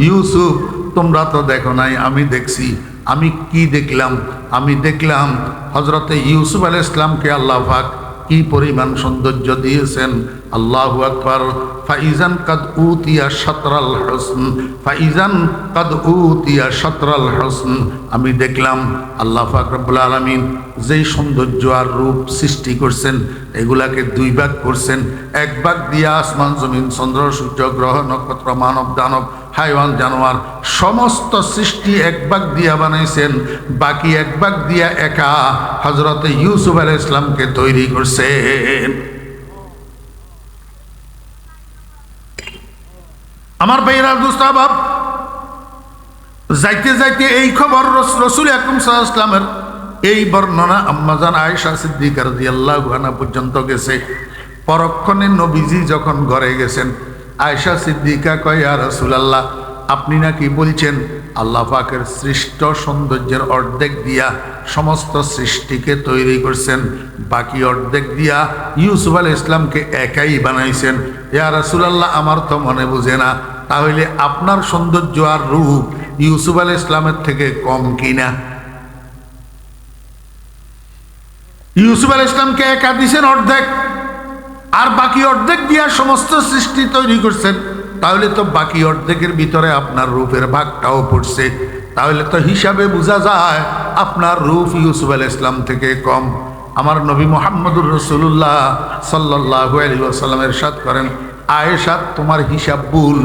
ইউসুফ। তোমরা তো দেখো নাই, আমি দেখছি। আমি কি দেখলাম? আমি দেখলাম হজরতে ইউসুফ আলাইহিস সালামকে আল্লাহ পাক কি পরিমাণ সৌন্দর্য দিয়েছেন। আল্লাহু আকবার। ফাইজান কাদ উতিয়া শাতরাল হুসন, ফাইজান কাদ উতিয়া শাতরাল হুসন। আমি দেখলাম আল্লাহ পাক রব্বুল আলামিন যেই সৌন্দর্য আর রূপ সৃষ্টি করছেন, এগুলাকে 2 ভাগ করছেন। 1 ভাগ দিয়া আসমান জমিন চন্দ্র সূর্য গ্রহ নক্ষত্র মানব দানব হাইওয়ান জানোয়ার সমস্ত সৃষ্টি 1 ভাগ দিয়া বানাইছেন। বাকি 1 ভাগ দিয়া একা হযরতে ইউসুফ আলাইহিস সালামকে তৈরি করছেন। আমার ভাইরা দুস্তাবাব, যাইতে যাইতে এই খবর রাসূল আকরাম সাল্লাল্লাহু আলাইহি ওয়াসাল্লামের এই বর্ণনা আম্মাজান আয়েশা সিদ্দিকা রাদিয়াল্লাহু আনহা পর্যন্ত গেছে। পরক্ষণে নবীজি যখন ঘরে গেছেন, আয়েশা সিদ্দিকা কয়, ইয়া রাসূলুল্লাহ, আপনি নাকি বলছেন আল্লাহ পাকের সৃষ্ট সৌন্দর্যের অর্ধেক দিয়া সমস্ত সৃষ্টিকে তৈরি করছেন, বাকি অর্ধেক দিয়া ইউসুফ আলাইহিস সালামকে একাই বানাইছেন। ইয়া রাসূলুল্লাহ, আমার তো মনে বুঝে না, তাহলে আপনার সৌন্দর্য আর রূপ ইউসুফ আলাইহিস সালামের থেকে কম কিনা? ইউসুফ আলাইহিস সালামকে একা দিয়েছেন অর্ধেক, আর বাকি অর্ধেক দিয়া সমস্ত সৃষ্টি তৈরি করছেন, তাহলে তো বাকি অর্ধেকের ভিতরে আপনার রূপের ভাগটাও পড়ছে। তাহলে তো হিসাবে বোঝা যায় আপনার রূপ ইউসুফ আলাইহিস সালাম থেকে কম। আমার নবী মুহাম্মদুর রাসূলুল্লাহ সাল্লাল্লাহু আলাইহি ওয়াসাল্লাম ইরশাদ করেন, আয়েশা, তোমার হিসাব ভুল,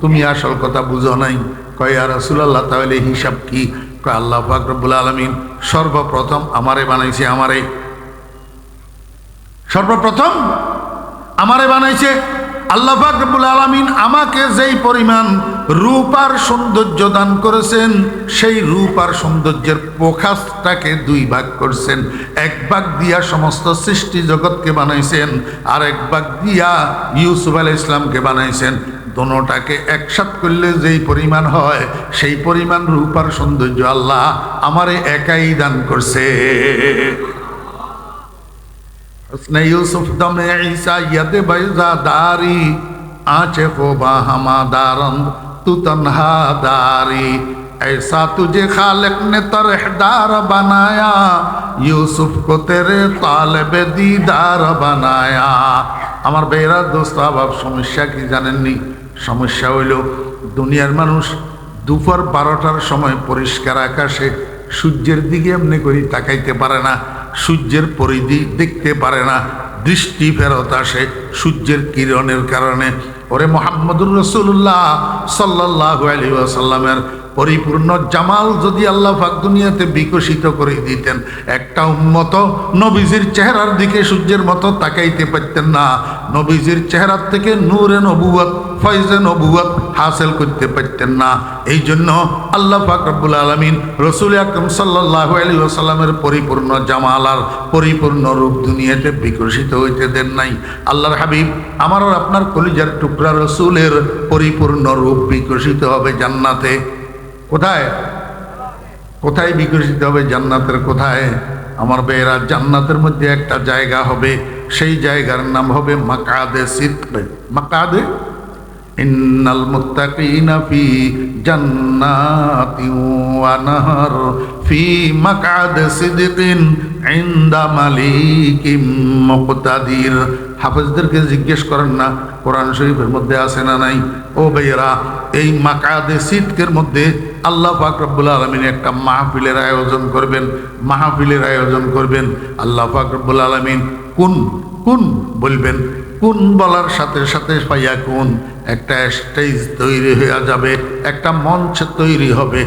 তুমি আসল কথা বুঝো নাই। কয়, ইয়া রাসূলুল্লাহ, তাহলে হিসাব কি? কয়, আল্লাহ পাক রব্বুল আলামিন সর্বপ্রথম আমারে বানাইছে, সর্বপ্রথম আমারে বানাইছে। আল্লাহ পাক রব্বুল আলামিন আমাকে যেই পরিমাণ রূপ আর সৌন্দর্য দান করেছেন, সেই রূপ আর সৌন্দর্যের প্রকাশটাকে 2 ভাগ করছেন। 1 ভাগ দিয়া সমস্ত সৃষ্টি জগৎকে বানাইছেন, আর 1 ভাগ দিয়া ইউসুফ আলাইহিস সালামকে বানাইছেন। দোনোটাকে একসাথ করলে যেই পরিমাণ হয়, সেই পরিমাণ রূপ আর সৌন্দর্য আল্লাহ আমারে একাই দান করছে। उसने यूसुफ दमे ईसा यद बैजा दारी आंचे खोबा हमादारंद तू तन्हा दारी ऐसा तुझे खालिक ने तरहदार बनाया यूसुफ को तेरे तालिबे दीदार बनाया। আমার বেরা দোস্ত আবাব, সমস্যা কি জানেননি? সমস্যা হইল দুনিয়ার মানুষ দুপুর 12টার সময় পরিষ্কার আকাশে সূর্যের দিকে এমনি করে তাকাইতে পারে না, সূর্যের পরিধি দেখতে পারে না, দৃষ্টি ফেরত আসে সূর্যের কিরণের কারণে। ওরে মুহাম্মদুর রাসূলুল্লাহ সাল্লাল্লাহু আলাইহি ওয়াসাল্লামের পরিপূর্ণ জামাল যদি আল্লাহ পাক দুনিয়াতে বিকশিত করে দিতেন, একটা উম্মত নবীজির চেহারার দিকে সূর্যের মতো তাকাইতে পারতেন না, নবীজির চেহারার থেকে নূরে নবুয়ত ফয়জে নবুয়ত হাসিল করতে পারতেন না। এই জন্য আল্লাহ পাক রব্বুল আলামিন রাসূল আকরাম সাল্লাল্লাহু আলাইহি ওয়াসাল্লামের পরিপূর্ণ জামাল আর পরিপূর্ণ রূপ দুনিয়াতে বিকশিত হইতে দেন নাই। আল্লাহর হাবিব আমার আর আপনার কলিজার টুকরা রাসূলের পরিপূর্ণ রূপ বিকশিত হবে জান্নাতে। কোথায়? কোথায় বিকশিত হবে? জান্নাতের কোথায়? আমার বেয়েরা, জান্নাতের মধ্যে একটা জায়গা হবে, সেই জায়গার নাম হবে মাকাদে সিদক। মাকাদে ইন্নাল মুত্তাকিনা ফি জান্নাতিন ওয়া নাহার ফি মাকাদে সিদকিন ইনদা মালিকিম মুকতাদির। হাফেজদেরকে জিজ্ঞেস করেন না কোরআন শরীফের মধ্যে আছে না নাই? ও ভাইয়েরা, এই মাকাদে সিদকের মধ্যে আল্লাহ পাক রব্বুল আলামিন একটা মাহফিলের আয়োজন করবেন, মাহফিলের আয়োজন করবেন। আল্লাহ পাক রব্বুল আলামিন কোন কোন বলবেন, কোন বলার সাথে সাথে পাইয়া কোন একটা স্টেজ তৈরি হয়ে যাবে, একটা মঞ্চ তৈরি হবে।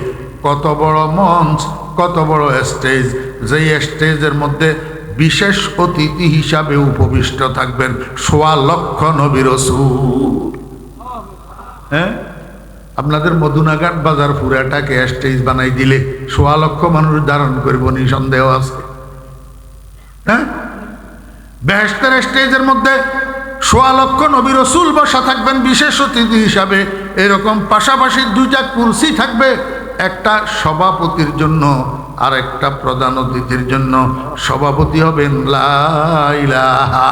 কত বড় মঞ্চ, কত বড় স্টেজ! যেই স্টেজের মধ্যে বিশেষ অতিথি হিসাবে উপবিষ্ট থাকবেন ১.৫ লক্ষ নবী রাসূল। হ্যাঁ, আপনাদের মদুনাঘাট বাজার পুরাটাকে স্টেজ বানাই দিলে ১.৫ লক্ষ মানুষ ধারণ করব নি সন্দেহ আছে? হ্যাঁ, বেহেশতের স্টেজের মধ্যে সোয়া লক্ষ নবী রসুল বসা থাকবেন বিশেষ অতিথি হিসাবে। এরকম পাশাপাশি দুইটা কুরসি থাকবে, একটা সভাপতির জন্য আর একটা প্রধান অতিথির জন্য। সভাপতি হবেন লা ইলাহা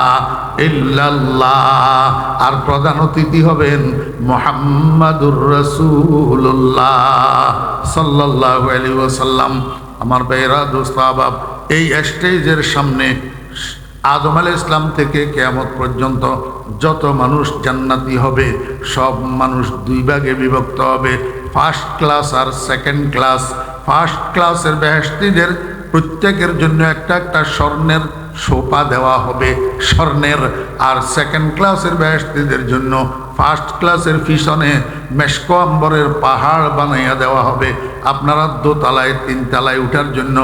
ইল্লাল্লাহ, আর প্রধান অতিথি হবেন মুহাম্মাদুর রাসূলুল্লাহ সাল্লাল্লাহু আলাইহি ওয়াসাল্লাম। আমার ভাইরা, দোস্ত, আহবাব, এই স্টেজের সামনে আদম আলাইহিস সালাম থেকে কিয়ামত পর্যন্ত যত মানুষ জান্নাতি হবে সব মানুষ দুই ভাগে বিভক্ত হবে, ফার্স্ট ক্লাস আর সেকেন্ড ক্লাস। ফার্স্ট ক্লাসের বেহেশতীদের প্রত্যেকের জন্য একটা একটা স্বর্ণের সোপা দেওয়া হবে, স্বর্ণের। আর সেকেন্ড ক্লাসের বেহেশতীদের জন্য ফার্স্ট ক্লাসের পিছনে মেশকো আম্বরের পাহাড় বানাইয়া দেওয়া হবে। আপনারা দোতলায় তিনতলায় উঠার জন্য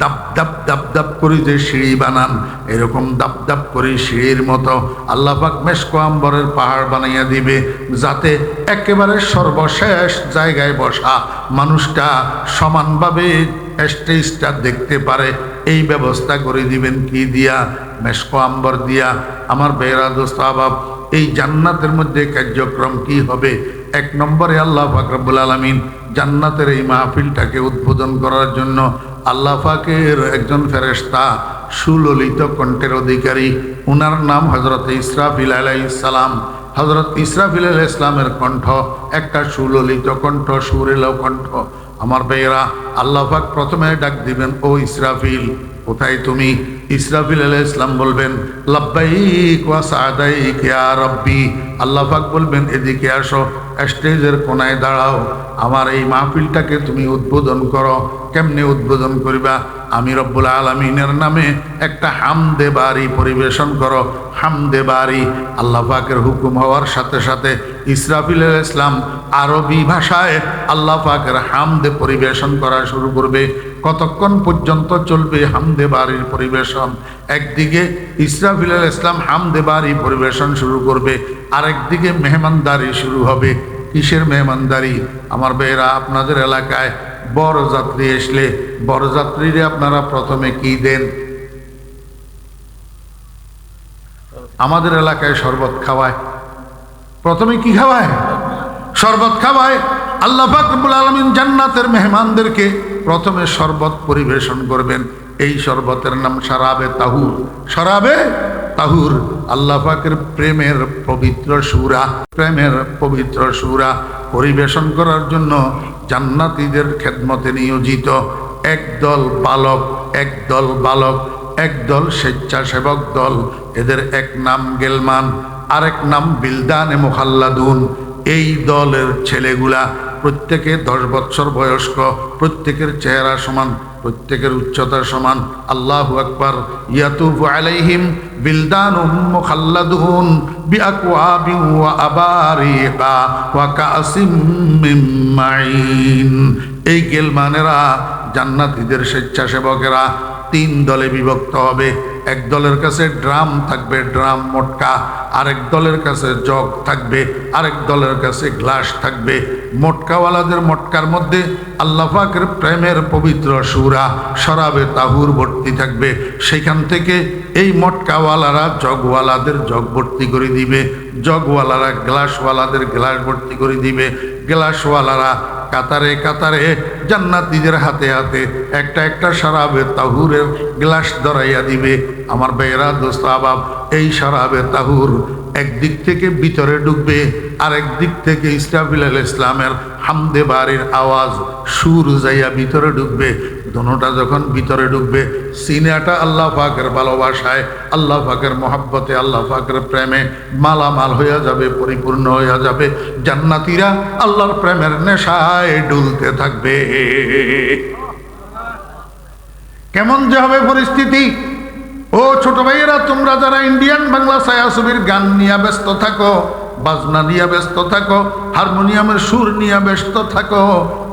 দাপ দাপ দাপ দাপ করে যে সিঁড়ি বানান, এরকম দাপ দাপ করে সিঁড়ির মতো আল্লাহ পাক মেশকো আম্বরের পাহাড় বানাইয়া দিবে, যাতে একেবারে সর্বশেষ জায়গায় বসা মানুষটা সমানভাবে স্টেজটা দেখতে পারে। এই ব্যবস্থা করে দিবেন কি দিয়া? মেশকো আম্বর দিয়া। আমার বেরা দোস্ত আহবাব, এই জান্নাতের মধ্যে কার্যক্রম কি হবে? এক নম্বরে আল্লাহ পাক রব্বুল আলামিন জান্নাতের এই মাহফিলটাকে উদ্বোধন করার জন্য আল্লাহ পাকের একজন ফেরেশতা, সুললিত কণ্ঠের অধিকারী, উনার নাম হযরত ইসরাফিল আলাইহিস সালাম। হযরত ইসরাফিল আলাইহিস সালামের কণ্ঠ একটা সুললিত কণ্ঠ, সুরেলা কণ্ঠ। আমার ভাইয়েরা, আল্লাহ পাক প্রথমে ডাক দিবেন, ও ইসরাফিল, কোথায় তুমি? ইসরাফিল আলাইহিস সালাম বলবেন, লাব্বাইক ওয়া সাদাইক ইয়া রাব্বি। আল্লাহ পাক বলবেন, এদিকে আসো, স্টেজের কোনায় দাঁড়াও, আমার এই মাহফিলটাকে তুমি উদ্বোধন করো। কেমনে উদ্বোধন করিবা? আমি রব্বুল আলামিনের নামে একটা হামদে বারি পরিবেশন করো। হামদে বারি আল্লাহ পাকের হুকুম হওয়ার সাথে সাথে ইসরাফিল আলাইহিস সালাম আরবি ভাষায় আল্লাহ পাকের হামদে পরিবেশন করা শুরু করবে। কতক্ষণ পর্যন্ত চলবে হামদে বারির পরিবেশন? একদিকে ইসরাফিল আলাইহিস সালাম হামদে বারি পরিবেশন শুরু করবে, আরেকদিকে মেহমানদারি শুরু হবে। কিসের মেহমানদারি? আমার ভাইয়েরা, আপনাদের এলাকায় বরযাত্রী আসলে বরযাত্রীরে আপনারা প্রথমে কি দেন? আমাদের এলাকায় শরবত খাওয়ায়। প্রথমে কি খাওয়ায়? শরবত খাওয়ায়। আল্লাহ পাক রব্বুল আলামিন জান্নাতের মেহমানদেরকে প্রথমে শরবত পরিবেশন করবেন। এই শরবতের নাম শরাবে তাহুর। শরাবে তাহুর আল্লাহ পাকের প্রেমের পবিত্র সূরা, প্রেমের পবিত্র সূরা পরিবেশন করার জন্য জান্নাতীদের খেদমতে নিয়োজিত একদল বালক, একদল বালক, একদল স্বেচ্ছাসেবক দল। এদের এক নাম গেলমান, আরেক নাম বিলদানে মুখাল্লাদুন। এই দলের ছেলেগুলা প্রত্যেকে 10 বছর বয়স্ক, প্রত্যেকের চেহারা সমান, প্রত্যেকের উচ্চতা সমান। আল্লাহু আকবার। ইয়াতুফু আলাইহিম বিলদানুম মুখাল্লাদুন বিআকওয়াবিন ওয়া আবারিকা ওয়া কাসিম মিন মাইন। এই গেলমানেরা, জান্নাতীদের স্বেচ্ছাসেবকেরা 3 দলে বিভক্ত হবে। এক দলের কাছে ড্রাম থাকবে, ড্রাম মটকা। আরেক দলের কাছে জগ থাকবে, আরেক দলের কাছে গ্লাস থাকবে। মটকাওয়ালাদের মটকার মধ্যে আল্লাহ পাকের প্রেমের পবিত্র সূরা শরাবে তাহুর ভর্তি থাকবে। সেখান থেকে এই মটকাওয়ালারা জগওয়ালাদের জগ ভর্তি করে দিবে, জগওয়ালারা গ্লাসওয়ালাদের গ্লাস ভর্তি করে দিবে, গ্লাসওয়ালারা কাতারে কাতারে জান্নাতীদের হাতে হাতে একটা একটা শরাবে তাহুরের গ্লাস ধরাইয়া দিবে। আমার ভাইয়েরা, দোস্ত আহবাব, এই শরাবে তাহুর একদিক থেকে ভিতরে ঢুকবে, আরেক দিক থেকে ইসরাফিল আলাইহিস সালামের হামদে বারির আওয়াজ, সুর যাইয়া ভিতরে ঢুকবে। দোনোটা যখন ভিতরে ঢুকবে, সিনাটা আল্লাহ পাকের ভালোবাসায়, আল্লাহ পাকের মহাব্বতে, আল্লাহ পাকের প্রেমে মালামাল হইয়া যাবে, পরিপূর্ণ হইয়া যাবে। জান্নাতীরা আল্লাহর প্রেমের নেশায় ডুলতে থাকবে। কেমন যে হবে পরিস্থিতি! ও ছোট ভাইয়েরা, তোমরা যারা ইন্ডিয়ান বাংলা ছায়াছবির গান নিয়ে ব্যস্ত থাকো, বাজনা নিয়ে ব্যস্ত থাকো, হারমোনিয়ামের সুর নিয়ে ব্যস্ত থাকো,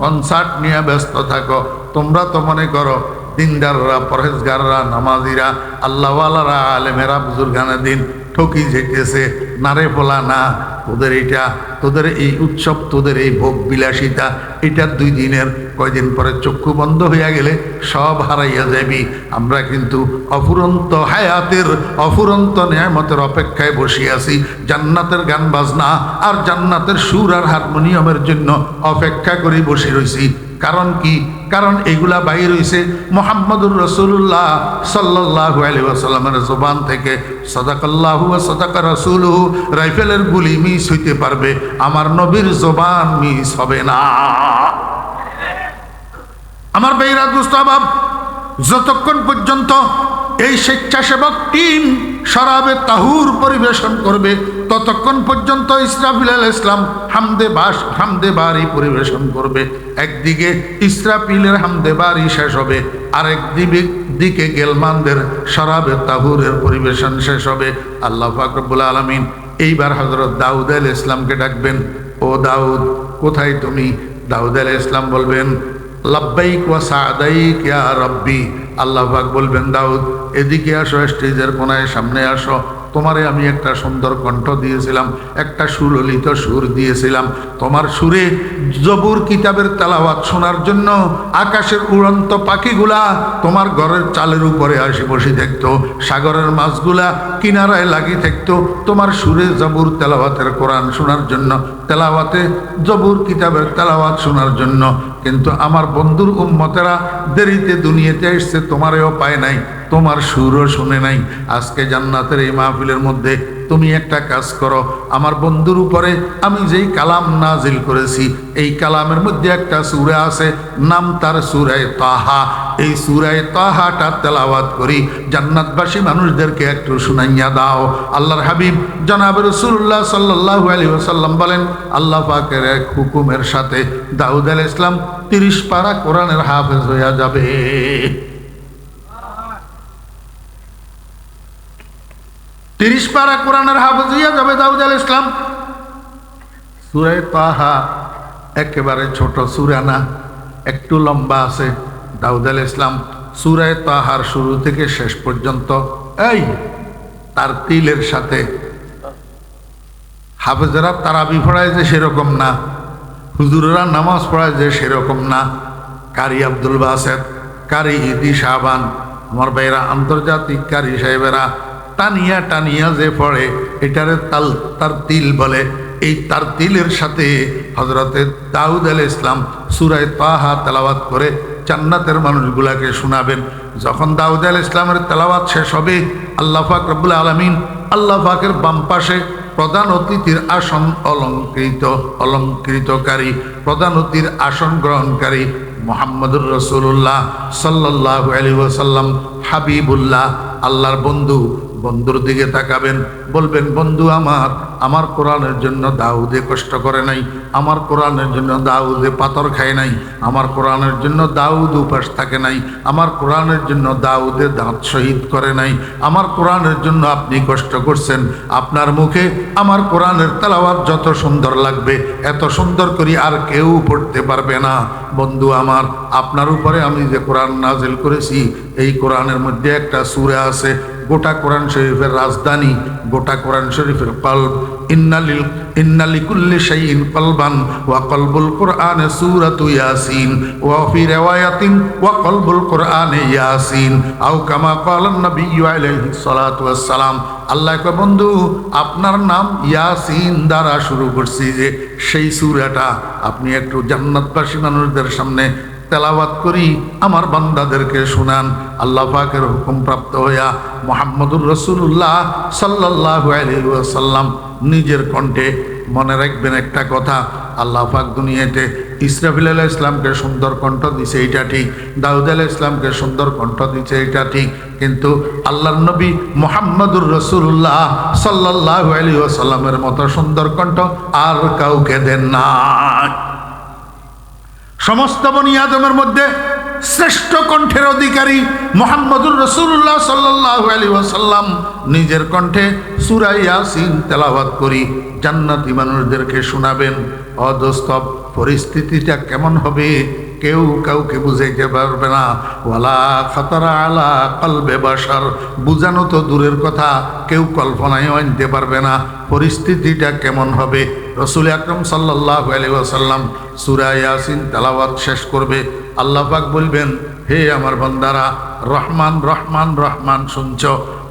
কনসার্ট নিয়ে ব্যস্ত থাকো, তোমরা তো মনে করো দিনদাররা, পরহেজগাররা, নামাজিরা, আল্লাহওয়ালারা, আলেমেরা, বুজুর্গানে দিন ঠকি যেতেছে, নারে বলা না, তোদের এটা, তোদের এই উৎসব, তোদের এই ভোগ বিলাসিতা, এটা 2 দিনের, কয়দিন পরে চক্ষু বন্ধ হইয়া গেলে সব হারাইয়া যাবি। আমরা কিন্তু অফুরন্ত হায়াতের, অফুরন্ত নেয়ামতের অপেক্ষায় বসে আছি, জান্নাতের গান বাজনা আর জান্নাতের সুর আর হারমোনিয়ামের জন্য অপেক্ষা করে বসে রয়েছি। কারণ কি? কারণ এগুলা বাইর হইছে মুহাম্মদুর রাসূলুল্লাহ সাল্লাল্লাহু আলাইহি ওয়াসাল্লামের জবান থেকে। সাদাকাল্লাহু ওয়া সাদাকা রাসূলুহু। রাইফেলের গুলি মিস হইতে পারবে, আমার নবীর জবান মিস হবে না। আমার ভাইরা দোস্ত আহবাব, যতক্ষণ পর্যন্ত এই স্বেচ্ছাসেবক টিম শরাবে তাহুর পরিবেশন করবে, ততক্ষণ পর্যন্ত ইসরাফিল আলাইহিস সালাম হামদে বারি পরিবেশন করবে। একদিকে ইসরাফিলের হামদে বারি শেষ হবে, আরেক দিকে গেলমানদের শরাবে তাহুরের পরিবেশন শেষ হবে। আল্লাহ পাক রব্বুল আলামিন এইবার হযরত দাউদ আলাইহিস সালামকে ডাকবেন, ও দাউদ কোথায় তুমি? দাউদ আলাইহিস সালাম বলবেন, লাব্বাইক ওয়া সাদাইক ইয়া রাব্বি। আল্লাহ পাক বলবেন, দাউদ এদিকে আসো, স্টেজের কোনায় সামনে আসো। তোমারে আমি একটা সুন্দর কণ্ঠ দিয়েছিলাম, একটা সুললিত সুর দিয়েছিলাম। তোমার সুরে জবুর কিতাবের তেলাওয়াত শোনার জন্য আকাশের উড়ন্ত পাখিগুলা তোমার ঘরের চালের উপরে আসে বসে থাকতো, সাগরের মাছগুলা কিনারায় লাগিয়ে থাকতো তোমার সুরে জবুর তেলাওয়াতের কোরআন শোনার জন্য, তেলাওয়াতে জবুর কিতাবের তেলাওয়াত শোনার জন্য। কিন্তু আমার বন্ধুর উম্মতেরা দেরিতে দুনিয়াতে এসছে, তোমারেও পায় নাই, তোমার সুরও শুনে নাই। আজকে জান্নাতের এই মাহফিলের মধ্যে তুমি একটা কাজ করো, আমার বন্ধুর উপরে আমি যেই কালাম নাজিল করেছি, এই কালামের মধ্যে একটা সূরা আছে, নাম তার সূরায়ে তাহা। এই সূরায়ে তাহাটা তেলাওয়াত করি, জান্নাতবাসী মানুষদেরকে একটু শুনাইয়া দাও। আল্লাহর হাবিব জনাব রাসূলুল্লাহ সাল্লাল্লাহু আলাইহি ওয়াসাল্লাম বলেন, আল্লাহ পাকের এক হুকুমের সাথে দাউদ আলাইহিস সালাম 30 পারা কোরআনের হাফেজ হইয়া যাবে। 30 পারা কোরআনের হাফেজ হইয়া যাবে দাউদ আলাইহিস সালাম। সূরা তাহা একেবারে ছোট সূরা না, একটু লম্বা আছে। দাউদ আলাইহিস সালাম সূরা তাহার শুরু থেকে শেষ পর্যন্ত এই তার তিলের সাথে, হাফেজরা তারাবি পড়ায় যে সেরকম না, হুজুরেরা নামাজ পড়ায় যে সেরকম না, কারি আব্দুল বাসেত, কারি ইদি শাহবান, আমার ভাইরা আন্তর্জাতিক কারি সাহেবেরা টানিয়া টানিয়া যে পড়ে এটারে তার তিল বলে। এই তার তিলের সাথে হযরতে দাউদ আলাইহিস সালাম সূরা তাহা তেলাওয়াত করে জান্নাতের মানুষগুলাকে শোনাবেন। যখন দাউদ আলাইহিস সালামের তেলাওয়াত শেষ হবে, আল্লাহ পাক রব্বুল আলামিন আল্লাহ পাকের বাম পাশে প্রধান অতিথির আসন অলঙ্কৃতকারী, প্রধান অতিথির আসন গ্রহণকারী মুহাম্মদুর রাসূলুল্লাহ সাল্লাল্লাহু আলাইহি ওয়াসাল্লাম হাবিবুল্লাহ, আল্লাহর বন্ধুর দিকে তাকাবেন, বলবেন, বন্ধু আমার কোরআনের জন্য দাউদে কষ্ট করে নাই, আমার কোরআনের জন্য দাউদে পাথর খায় নাই, আমার কোরআনের জন্য দাউদ উপাস থাকে নাই, আমার কোরআনের জন্য দাউদে দাঁত শহীদ করে নাই, আমার কোরআনের জন্য আপনি কষ্ট করছেন। আপনার মুখে আমার কোরআনের তেলাওয়াত যত সুন্দর লাগবে, এত সুন্দর করে আর কেউ পড়তে পারবে না। বন্ধু আমার, আপনার উপরে আমি যে কোরআন নাজিল করেছি, এই কোরআনের মধ্যে একটা সূরা আছে, গোটা কোরআন শরীফের রাজধানী, গোটা কোরআন শরীফের কলব। ইন্নালিকুল্লি শাইইন কলবান ওয়া কলবুল কোরআনে সূরাতু ইয়াসিন ওয়া ফি রিওয়ায়াতিন ওয়া কলবুল কোরআনে ইয়াসিন আও কামা ক্বালান নবিয়্যু আলাইহিস সালাতু ওয়াস সালাম। আল্লাহ কয়, বন্ধু আপনার নাম ইয়াসিন দ্বারা শুরু করছি, যে সেই সূরাটা আপনি একটু জান্নাতবাসী মানুষদের সামনে তেলাওয়াত করি, আমার বান্দাদেরকে শুনান। আল্লাহ পাকের হুকুম প্রাপ্ত হইয়া মুহাম্মদুর রাসূলুল্লাহ সাল্লাল্লাহু আলাইহি ওয়াসাল্লাম নিজের কণ্ঠে, মনে রাখবেন একটা কথা, আল্লাহ পাক দুনিয়াতে ইসরাফিল আলাইহিস সালামকে সুন্দর কণ্ঠ দিছে, এটা ঠিক, দাউদ আলাইহিস সালামকে সুন্দর কণ্ঠ দিছে, এটা ঠিক, কিন্তু আল্লাহর নবী মুহাম্মদুর রাসূলুল্লাহ সাল্লাল্লাহু আলাইহি ওয়াসাল্লামের মতো সুন্দর কণ্ঠ আর কাউকে দেন না। সমস্ত বনি আদমের মধ্যে শ্রেষ্ঠ কণ্ঠের অধিকারী মুহাম্মদুর রাসূলুল্লাহ সাল্লাল্লাহু আলাইহি ওয়াসাল্লাম নিজের কণ্ঠে সূরা ইয়াসিন তেলাওয়াত করি জান্নাতি মানুষদেরকে শোনাবেন। অদোস্ত পরিস্থিতিটা কেমন হবে কেউ কাউকে বুঝাইতে পারবে না। ওয়ালা খাতারা আলা কলবে বাশার, বুঝানো তো দূরের কথা, কেউ কল্পনায় আনতে পারবে না পরিস্থিতিটা কেমন হবে। রসুল আকরম সাল্লাল্লাহু আলাইহি ওয়াসাল্লাম সূরা ইয়াসিন তেলাওয়াত শেষ করবে, আল্লাহ পাক বলবেন, হে আমার বান্দারা, রহমান রহমান রহমান শুনছ,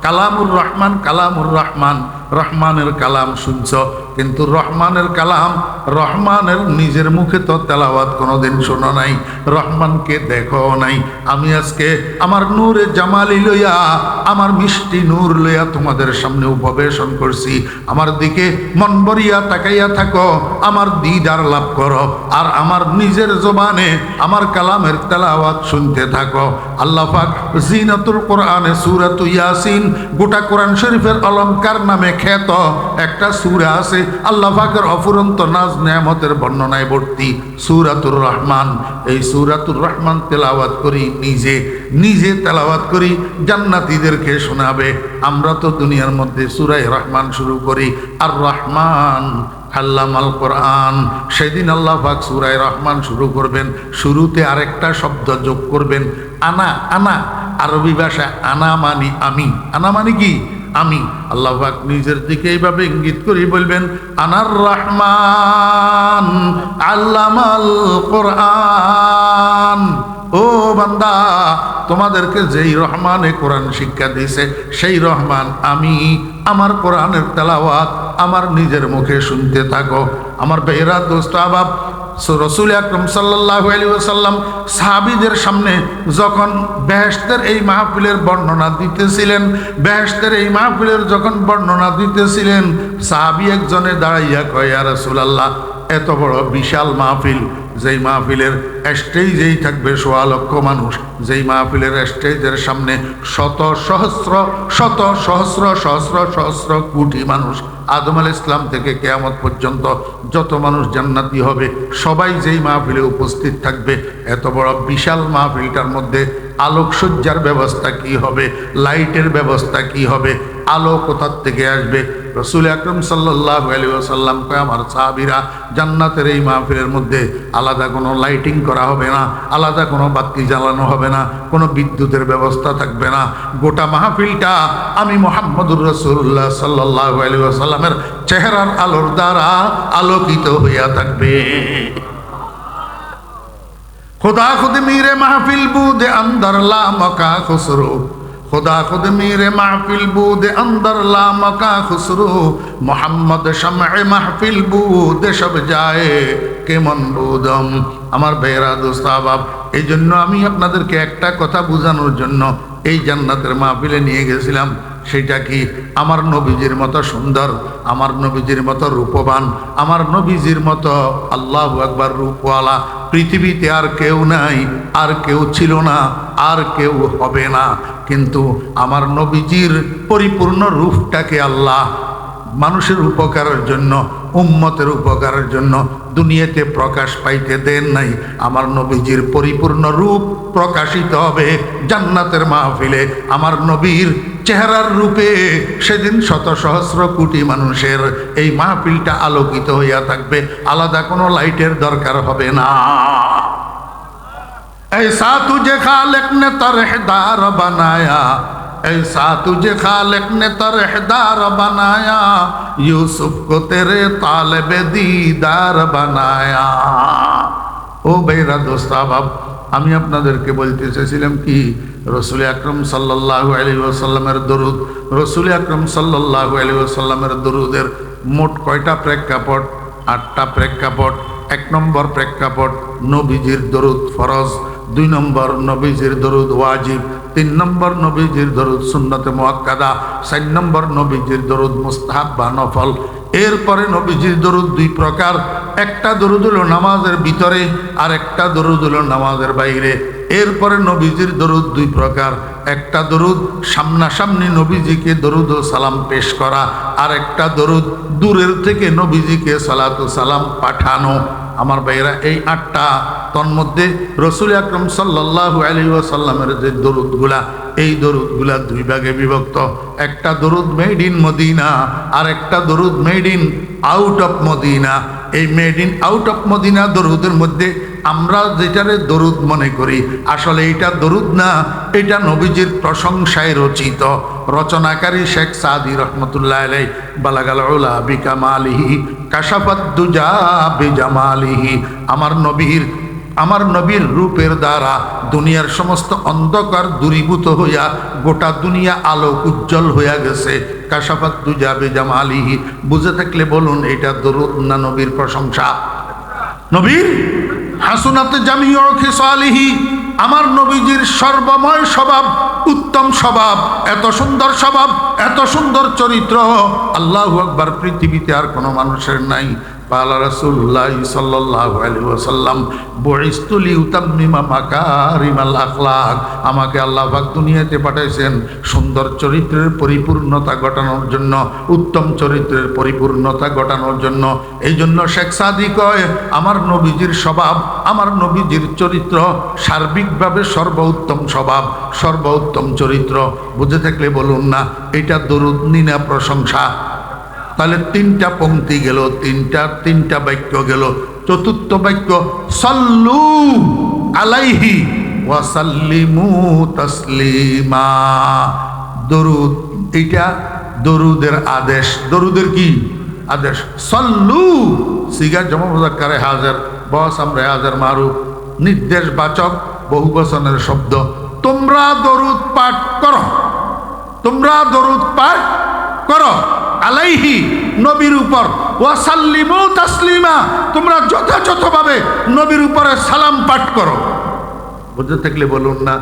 কালামুর রহমান কালামুর রহমান, রহমানের কালাম শুনছ, কিন্তু রহমানের কালাম রহমানের নিজের মুখে তো তেলাওয়াত কোনোদিন শোনো নাই, রহমানকে দেখো নাই। আমি আজকে আমার নূরে জামালি লইয়া, আমার মিষ্টি নূর লইয়া তোমাদের সামনে উপবেশন করছি। আমার দিকে মন ভরিয়া তাকাইয়া থাকো, আমার দিদার লাভ করো, আর আমার নিজের জবানে আমার কালামের তেলাওয়াত শুনতে থাকো। আল্লাহ পাক জিনাতুল কোরআনে সূরাতু ইয়াসিন, গোটা কোরআন শরীফের অলংকার নামে খ্যাত একটা সূরা আছে, আল্লাহ পাকের অফুরন্ত নাজ নেয়ামতের বর্ণনায় ভর্তি, সূরাতুর রহমান। এই সূরাতুর রহমান তেলাওয়াত করি, নিজে নিজে তেলাওয়াত করি, জান্নাতীদেরকে শোনাবে। আমরা তো দুনিয়ার মধ্যে সূরা রহমান শুরু করি, আর রহমান আল্লামাল কোরআন। সেদিন আল্লাহ পাক সূরা রহমান শুরু করবেন, শুরুতে আরেকটা শব্দ যোগ করবেন, আনা। আনা আরবি ভাষায় আনা মানি আমি, আনা মানে কি আমি। আল্লাহ পাক নিজের দিকে এইভাবে ইঙ্গিত করে বলবেন, আনার রহমান আল্লামাল কোরআন। ও বান্দা, তোমাদেরকে যেই রহমানে কোরআন শিক্ষা দিয়েছে, সেই রহমান আমি। আমার কোরআনের তেলাওয়াত আমার নিজের মুখে শুনতে থাকো। আমার ভাইয়েরা, দোস্ত আহবাব, রসুল আকরম সাল্লাল্লাহু আলাইহি ওয়াসাল্লাম সাহাবীদের সামনে যখন বেহেশতের এই মাহফিলের বর্ণনা দিতেছিলেন, বেহেশতের এই মাহফিলের যখন বর্ণনা দিতেছিলেন, সাহাবী একজনে দাঁড়াইয়া কয়, ইয়া রাসূলুল্লাহ, এত বড় বিশাল মাহফিল, যেই মাহফিলের স্টেজেই থাকবে ১৬ লক্ষ মানুষ, যেই মাহফিলের স্টেজের সামনে শত সহস্র শত সহস্র সহস্র সহস্র কোটি মানুষ, আদম আলাইহিস সালাম থেকে কিয়ামত পর্যন্ত যত মানুষ জান্নাতি হবে, সবাই যেই মাহফিলে উপস্থিত থাকবে, এত বড় বিশাল মাহফিলটার মধ্যে আলোকসজ্জার ব্যবস্থা কি হবে, লাইটের ব্যবস্থা কি হবে, আলো কোথার থেকে আসবে? রসুল আকরম সাল্লাল্লাহু আলাইহি ওয়াসাল্লাম কয়, আমার সাহাবীরা, জান্নাতের এই মাহফিলের মধ্যে আলাদা কোনো লাইটিং করা হবে না, আলাদা কোনো বাতি জ্বালানো হবে না, কোনো বিদ্যুতের ব্যবস্থা থাকবে না। গোটা মাহফিলটা আমি মুহাম্মদুর রাসূলুল্লাহ সাল্লাল্লাহু আলাইহি ওয়াসাল্লামের চেহারার আলোর দ্বারা আলোকিত হইয়া থাকবে। खुदा खुद मीरे महफिल बूद अंदर ला मका खुसरो, खुदा खुद मीरे महफिल बूद अंदर ला मका खुसरो, मोहम्मद शमए महफिल बूद सब जाए केमन बुदम। আমার ভাইয়েরা, দোস্ত আহবাব, এই জন্য আমি আপনাদেরকে একটা কথা বোঝানোর জন্য এই জান্নাতের মাহফিলে নিয়ে গেছিলাম। সেটা কি? আমার নবীজির মতো সুন্দর, আমার নবীজির মতো রূপবান, আমার নবীজির মতো আল্লাহু আকবার রূপওয়ালা পৃথিবীতে আর কেউ নাই, আর কেউ ছিল না, আর কেউ হবে না। কিন্তু আমার নবীজির পরিপূর্ণ রূপটাকে আল্লাহ মানুষের উপকারের জন্য, উম্মতের উপকারের জন্য দুনিয়াতে প্রকাশ পাইতে দেন নাই। আমার নবীজির পরিপূর্ণ রূপ প্রকাশিত হবে জান্নাতের মাহফিলে। আমার নবীর চেহারার রূপে সেদিন শত সহস্র কোটি মানুষের এই মাহফিলটা আলোকিত হইয়া থাকবে, আলাদা কোনো লাইটের দরকার হবে না। ऐसा तुझे खालिक ने तरहदार बनाया, ऐसा तुझे खालिक ने तरहदार बनाया, यूसुफ को तेरे तालिबे दीदार बनाया। ও ভাইরা, দোস্ত আহবাব, আমি আপনাদেরকে বলতে চেয়েছিলাম কি, রসুল আকরম সাল্লাল্লাহু আলাইহি ওয়াসাল্লামের দরুদ, রসুল আকরম সাল্লাল্লাহু আলাইহি ওয়াসাল্লামের দরুদের মোট কয়টা প্রেক্ষাপট? 8টা প্রেক্ষাপট। 1 নম্বর প্রেক্ষাপট, নবীজির দরুদ ফরজ। 2 নম্বর, নবীজির দরুদ ওয়াজিব। 3 নম্বর, নবীজির দরুদ সুন্নতে মুআক্কাদা। 4 নম্বর, নবীজির দরুদ মুস্তাহাব বা নফল। এরপরে নবীজির দরুদ 2 প্রকার, একটা দরুদ হলো নামাজের ভিতরে, আর একটা দরুদ হলো নামাজের বাইরে। এরপরে নবীজির দরুদ 2 প্রকার, একটা দরুদ সামনাসামনি নবীজিকে দরুদ ও সালাম পেশ করা, আর একটা দরুদ দূরের থেকে নবীজিকে সালাত ও সালাম পাঠানো। আমার ভাইয়েরা, এই 8টা তন্মধ্যে রসুল আকরম সাল্লাল্লাহু আলাইহি ওয়াসাল্লামের যে দরুদগুলা, এই দরুদগুলা দুই ভাগে বিভক্ত। একটা দরুদ মেড ইন মদিনা, আর একটা দরুদ made in out of Medina. এই made in out of Medina দরুদের মধ্যে আমরা যেটারে দরুদ মনে করি, আসলে এটা দরুদ না, এটা নবীজির প্রশংসায় রচিত। রচনাকারী শেখ সাদি রহমতুল্লাহ আলাইহি বালাগাল উলা বিকামালিহি কাশাফাত দুজা বিজামালিহি। আমার নবীর রূপের দ্বারা দুনিয়ার সমস্ত অন্ধকার দূরীভূত হইয়া গোটা দুনিয়া আলোক উজ্জ্বল হইয়া গেছে। কাশাফাত দুজা বিজামালিহি, বুঝে থাকলে বলুন এটা দরুদ না নবীর প্রশংসা? নবীর হাসুনাতে জামিউ খিসালিহি, আমার নবীজির সর্বময় স্বভাব, উত্তম স্বভাব, এত সুন্দর স্বভাব, এত সুন্দর চরিত্র, আল্লাহু আকবার, পৃথিবীতে আর কোনো মানুষের নাই। قال رسول الله صلى الله عليه وسلم بعثت لأتمم مكارم الأخلاق। আমাকে আল্লাহ পাক দুনিয়াতে পাঠাইছেন সুন্দর চরিত্রের পরিপূর্ণতা ঘটানোর জন্য, উত্তম চরিত্রের পরিপূর্ণতা ঘটানোর জন্য। এই জন্য শেখ সাদি কয় আমার নবীজির স্বভাব, আমার নবীজির চরিত্র সার্বিকভাবে সর্বোত্তম স্বভাব, সর্বোত্তম চরিত্র। বুঝে থাকলে বলুন না এটা দরুদ না প্রশংসা? তাহলে তিনটা পংক্তি গেল, তিনটা বাক্য গেল। চতুর্থ বাক্য সাল্লু আলাইহি ওয়া সাল্লিমু তাসলিমা। দরুদ, এটা দরুদের আদেশ। দরুদের কি আদেশ? সাল্লু সিগা জমা মুযাক্কারে হাজির, বস আমরা হাজির মারুফ, নির্দেশবাচক বহুবচনের শব্দ। তোমরা দরুদ পাঠ করো, তোমরা দরুদ পাঠ করো আলাইহি নবীর উপর, ওয়াসাল্লিমু তাসলিমা, তোমরা যথাযথভাবে নবীর উপরে সালাম পাঠ করো। বুঝতে থাকলে বলুন না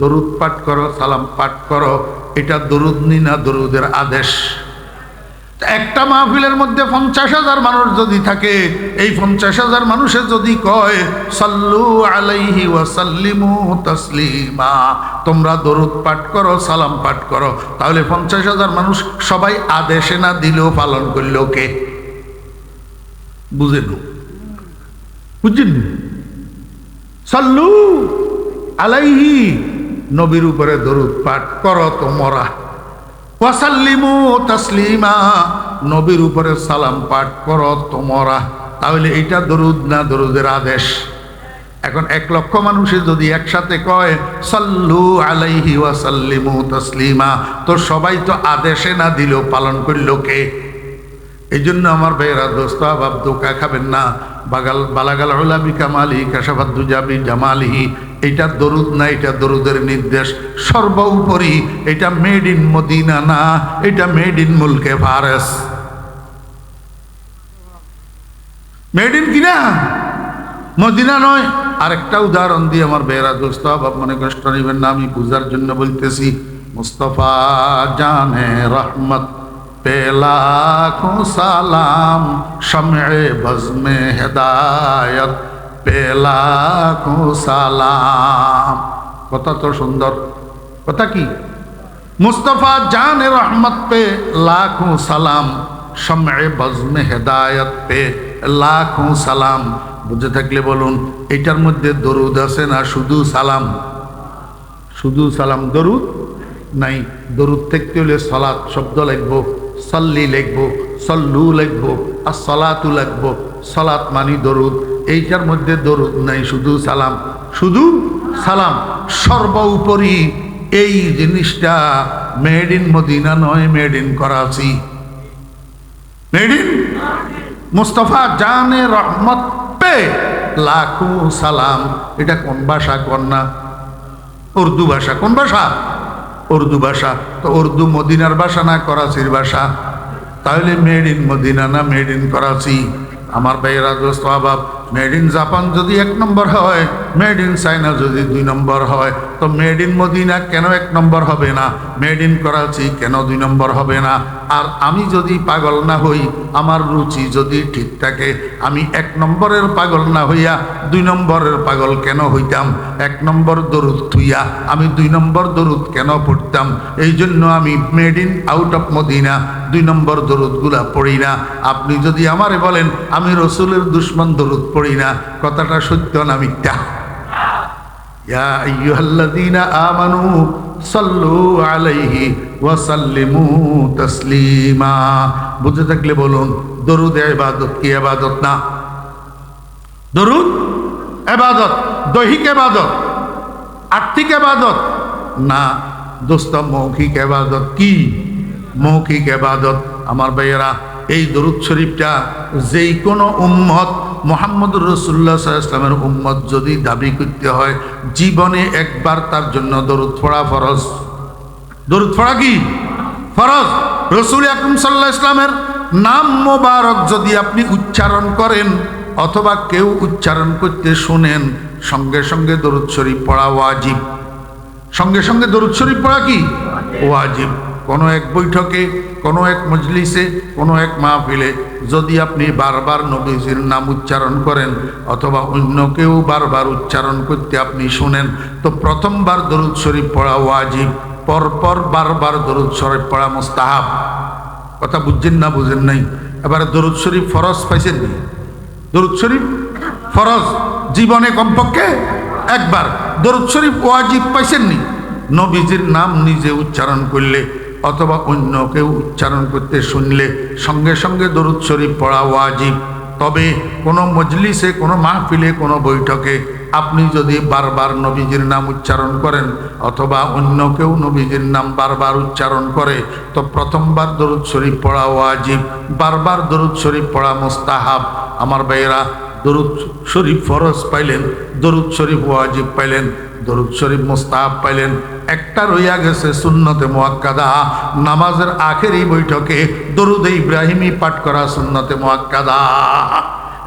দরুদ পাঠ করো, সালাম পাঠ করো, এটা দরুদ না দরুদের আদেশ? একটা মাহফিলের মধ্যে 50,000 মানুষ যদি থাকে, এই 50,000 মানুষের যদি কয় সাল্লু আলাইহি ওয়া সাল্লিমু তাসলিমা, তোমরা দরুদ পাঠ করো, সালাম পাঠ করো, তাহলে 50,000 মানুষ সবাই আদেশে না দিলেও পালন করলেও কে? বুঝেন? বুঝছেন? সাল্লু আলাইহি নবীর উপরে দরুদ পাঠ করো তোমরা, ওয়াসাল্লিমু তাসলিমা নবীর উপরে সালাম পাঠ করো তোমরা, তাহলে এটা দরুদ না দরুদের আদেশ? এখন 1 লক্ষ মানুষে যদি একসাথে কয় সাল্লু আলাইহি ওয়াসাল্লিমু তাসলিমা, তো সবাই তো আদেশে না দিলেও পালন করলো কে? এই জন্য আমার ভাইয়েরা, দোস্ত আবাব, ধোঁকা খাবেন না। বালাগাল উলা বিকামালিহি কাশাফাত দুজা বিজামালিহি, এটা দরুদ না, এটা দরুদের নির্দেশ। সর্বোপরি এটা মেড ইন মদিনা না, এটা মেড ইন মুলকে ফারেস। মেড ইন কিনা মদিনা নয়। আরেকটা উদাহরণ দিয়ে আমার বেহরা দোস্ত আবাব মনে কষ্ট নেবেন না, আমি বুঝার জন্য বলতেছি। মুস্তফা জানে রহমত पे लाखों सलाम, शम्ए बज़्मे हिदायत पे लाखों सलाम। কথা তো সুন্দর, কথা কি? मुस्तफ़ा जान रहमत पे लाखों सलाम, शम्ए बज़्मे हिदायत पे लाखों सलाम। বুঝে থাকলে বলুন এটার মধ্যে দরুদ আছে না শুধু সালাম? শুধু সালাম, দরুদ নাই। দরুদ থাকতে হলে সালাত শব্দ লাগবো, সল্লি লিখবো, সল্লু লিখবো, আর সলাতু লিখবো। সলাত মানি দরুদ, এইটার মধ্যে দরুদ নাই, শুধু সালাম, শুধু সালাম। সর্বোপরি এই জিনিসটা মেড ইন মদিনা নয়, made in Karachi. Made in Mustafa জানে রহমত পে লাখো সালাম। এটা কোন ভাষা? কন্যা উর্দু ভাষা। কোন ভাষা? উর্দু ভাষা। তো উর্দু মদিনার ভাষা না করাচির ভাষা? তাহলে মেড ইন মদিনা না মেড ইন করাচি? আমার ভাইয়েরা দোস্ত আবাব, মেড ইন জাপান যদি 1 নম্বর হয়, মেড ইন চায়না যদি 2 নম্বর হয়, তো মেড ইন মদিনা কেন 1 নম্বর হবে না? মেড ইন করাচি কেন 2 নম্বর হবে না? আর আমি যদি পাগল না হই, আমার রুচি যদি ঠিক থাকে, আমি 1 নম্বরের পাগল না হইয়া 2 নম্বরের পাগল কেন হইতাম? 1 নম্বর দরুদ থুইয়া আমি 2 নম্বর দরুদ কেন পড়তাম? এই জন্য আমি made in out of Medina 2 নম্বর দরুদগুলা পড়ি না। আপনি যদি আমারে বলেন আমি রসুলের দুশ্মন দরুদ পড়ি না, কথাটা সত্য না মিথ্যা? ইয়া আইয়ুহাল্লাযীনা আমানু সাল্লু আলাইহি ওয়া সাল্লিমু তাসলিমা। বুঝে থাকলে বলুন, দরুদ ইবাদত কি ইবাদত না? দরুদ ইবাদত, দৈহিক ইবাদত, আর্থিক ইবাদত না দোস্ত, মৌখিক ইবাদত। কি মৌখিক ইবাদত? আমার ভাইয়েরা, এই দরুদ শরীফটা যেই কোনো উম্মত মুহাম্মদুর রাসূলুল্লাহ সাল্লাল্লাহু আলাইহি ওয়াসাল্লামের উম্মত যদি দাবি করতে হয়, জীবনে একবার তার জন্য দরুদ পড়া ফরজ। দরুদ পড়া কি ফরজ? রাসূল আকরাম সাল্লাল্লাহু আলাইহি ওয়াসাল্লামের নাম মোবারক যদি আপনি উচ্চারণ করেন অথবা কেউ উচ্চারণ করতে শুনেন, সঙ্গে সঙ্গে দরুদ শরীফ পড়া ওয়াজিব। সঙ্গে সঙ্গে দরুদ শরীফ পড়া কি ওয়াজিব। কোনো এক বৈঠকে, কোনো এক মজলিসে, কোনো এক মাহফিলে যদি আপনি বারবার নবীজির নাম উচ্চারণ করেন অথবা অন্য কেউ বারবার উচ্চারণ করতে আপনি শুনেন, তো প্রথমবার দরুদ শরীফ পড়া ওয়াজিব, পরপর বারবার দরুদ শরীফ পড়া মুস্তাহাব। কথা বুঝছেন না বুঝেন নাই? এবারে দরুদ শরীফ ফরজ পাইছেন নি? দরুদ শরীফ ফরজ, জীবনে কমপক্ষে একবার। দরুদ শরীফ ওয়াজিব পাইছেন নি? নবীজির নাম নিজে উচ্চারণ করলে অথবা অন্য কেউ উচ্চারণ করতে শুনলে সঙ্গে সঙ্গে দরুদ শরীফ পড়া ওয়াজিব। তবে কোনো মজলিসে, কোনো মাহফিলে, কোনো বৈঠকে আপনি যদি বারবার নবীজির নাম উচ্চারণ করেন অথবা অন্য কেউ নবীজির নাম বারবার উচ্চারণ করে, তো প্রথমবার দরুদ শরীফ পড়া ওয়াজিব, বারবার দরুদ শরীফ পড়া মুস্তাহাব। আমার ভাইয়েরা, দরুদ শরীফ ফরজ পাইলেন, দরুদ শরীফ ওয়াজিব পাইলেন, দরুদ শরীফ মুস্তাহাব পাইলেন, একটা রইয়া গেছে সুন্নতে মুআক্কাদা। নামাজের আখেরি বৈঠকে দরুদে ইব্রাহিমী পাঠ করা সুন্নতে মুআক্কাদা।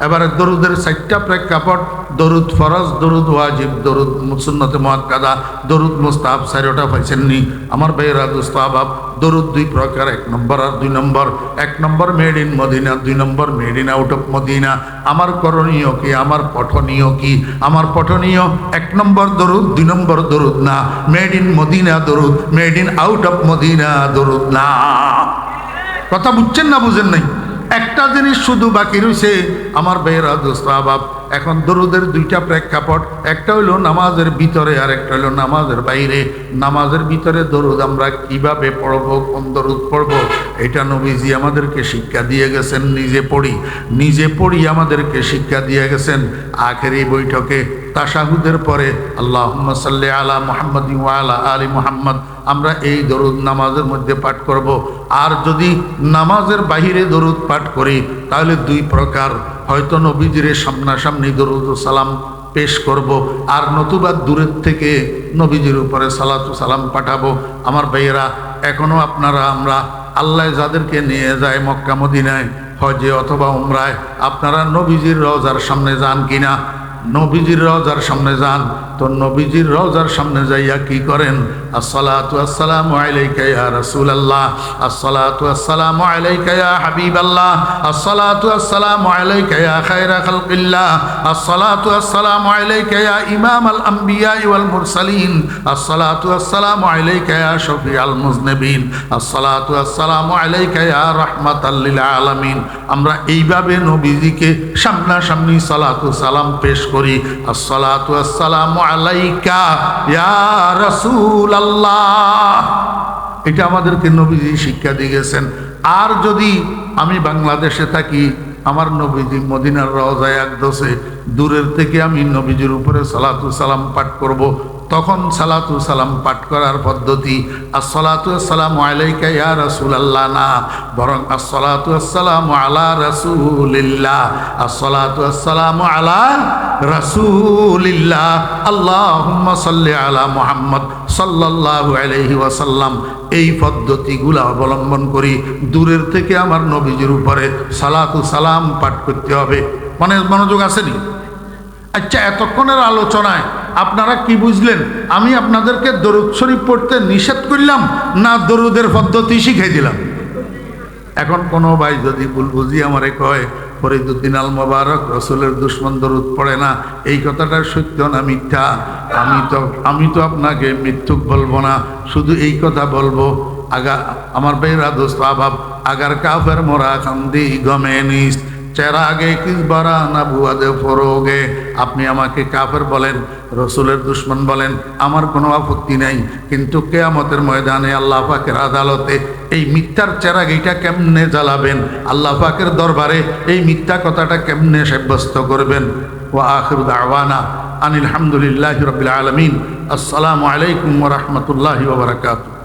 এবারে দরুদের 4টা প্রেক্ষাপট: দরুদ ফরজ, দরুদ ওয়াজিব, দরুদ সুন্নতে মুআক্কাদা, দরুদ মুস্তাহাব। 4টা পাইছেননি? আমার ভাইয়েরা, দোস্ত আহবাব, দরুদ 2 প্রকার, 1 নম্বর আর 2 নম্বর। 1 নম্বর মেড ইন মদিনা, 2 নম্বর made in out of Medina. আমার করণীয় কি? আমার পঠনীয় কি? আমার পঠনীয় 1 নম্বর দরুদ, 2 নম্বর দরুদ না। মেড ইন মদিনা দরুদ, made in out of Medina দরুদ না। কথা বুঝছেন না বুঝেন নাই? একটা জিনিস শুধু বাকি রয়েছে আমার ভাইয়েরা, দোস্ত আহবাব। এখন দরুদের 2টা প্রেক্ষাপট, একটা হইল নামাজের ভিতরে আর একটা হইল নামাজের বাইরে। নামাজের ভিতরে দরুদ আমরা কিভাবে পড়বো, কোন দরুদ পড়বো, এটা নবীজি আমাদেরকে শিক্ষা দিয়ে গেছেন। নিজে পড়ি আমাদেরকে শিক্ষা দিয়ে গেছেন। আখেরি বৈঠকে তাশাহুদের পরে আল্লাহুম্মা সাল্লি আলা মুহাম্মাদ ওয়া আলা আলি মুহাম্মাদ, আমরা এই দরুদ নামাজের মধ্যে পাঠ করব। আর যদি নামাজের বাহিরে দরুদ পাঠ করি তাহলে 2 প্রকার: হয়তো নবীজির সামনাসামনি দরুদ ও সালাম পেশ করব, আর নতুবা দূরের থেকে নবীজির উপরে সালাতু সালাম পাঠাবো। আমার ভাইয়েরা, এখনো আপনারা, আমরা, আল্লাহ যাদেরকে নিয়ে যায় মক্কা মদিনায় হজে অথবা উমরায়, আপনারা নবীজির রওজার সামনে যান কিনা? নবীজির রওজার সামনে যান, তো নবীজির রওজার সামনে যাইয়া কি করেন? আসসালাতু আসসালামু আলাইকা ইয়া রাসূলুল্লাহ, আসসালাতু আসসালামু আলাইকা ইয়া হাবিবাল্লাহ, আসসালাতু আসসালামু আলাইকা ইয়া খায়রা খালকিল্লাহ, আসসালাতু আসসালামু আলাইকা ইয়া ইমামাল আম্বিয়া ওয়াল মুরসালিন, আসসালাতু আসসালামু আলাইকা ইয়া শফিআল মুজনিবিন, আসসালাতু আসসালামু আলাইকা ইয়া রাহমাতাল লিল আলামিন। আমরা এইভাবে নবীজিকে সামনাসামনি সালাতু সালাম পেশ করি। আসসালাতু আসসালামু আলাইকা ইয়া রাসূলুল্লাহ, এটা আমাদেরকে নবীজি শিক্ষা দিয়ে গেছেন। আর যদি আমি বাংলাদেশে থাকি, আমার নবীজি মদিনার রওজায় আকদসে, দূরের থেকে আমি নবীজির উপরে সালাতু সালাম পাঠ করব, তখন সালাতু সালাম পাঠ করার পদ্ধতি আসসালাতু আসসালামু আলাইকা ইয়া রাসূলুল্লাহ না, বরং আসসালাতু আসসালামু আলা রাসূলিল্লাহ, আসসালাতু আসসালামু আলা রাসূলিল্লাহ, আল্লাহুম্মা সাল্লি আলা মুহাম্মদ সাল্লাল্লাহু আলাইহি ওয়াসাল্লাম। এই পদ্ধতিগুলো অবলম্বন করি দূরের থেকে আমার নবীজির উপরে সালাতু সালাম পাঠ করতে হবে। মনোযোগ আসেনি? আচ্ছা, এতক্ষণের আলোচনায় আপনারা কি বুঝলেন? আমি আপনাদেরকে দরুদ শরীফ পড়তে নিষেধ করলাম না দরুদের পদ্ধতি শিখাই দিলাম? এখন কোনো ভাই যদি ভুল বুঝি আমারে কয় ফরিদুদ্দিন আল মোবারক রসুলের দুশ্মন, দরুদ পড়ে না, এই কথাটা সত্য না মিথ্যা? আমি তো আপনাকে মিথ্যুক বলবো না, শুধু এই কথা বলবো, আমার ভাইরা দোস্ত আহবাব, আগার কাফের মোরা কান্দি গমে নিস, চেরাগে কিসবারা না বুয়াদে ফরোগে। আপনি আমাকে কাফের বলেন, রসুলের দুশ্মন বলেন, আমার কোনো আপত্তি নাই, কিন্তু কিয়ামতের ময়দানে আল্লাহ পাকের আদালতে এই মিথ্যার চেরাগিটা কেমনে জ্বালাবেন, আল্লাহ পাকের দরবারে এই মিথ্যা কথাটা কেমনে সাব্যস্ত করবেন। ওয়া আখিরু দাওয়ানা আনিল হামদুলিল্লাহি রাব্বিল আলামিন। আসসালামু আলাইকুম ওয়া রাহমাতুল্লাহি ওয়া বারাকাতুহু।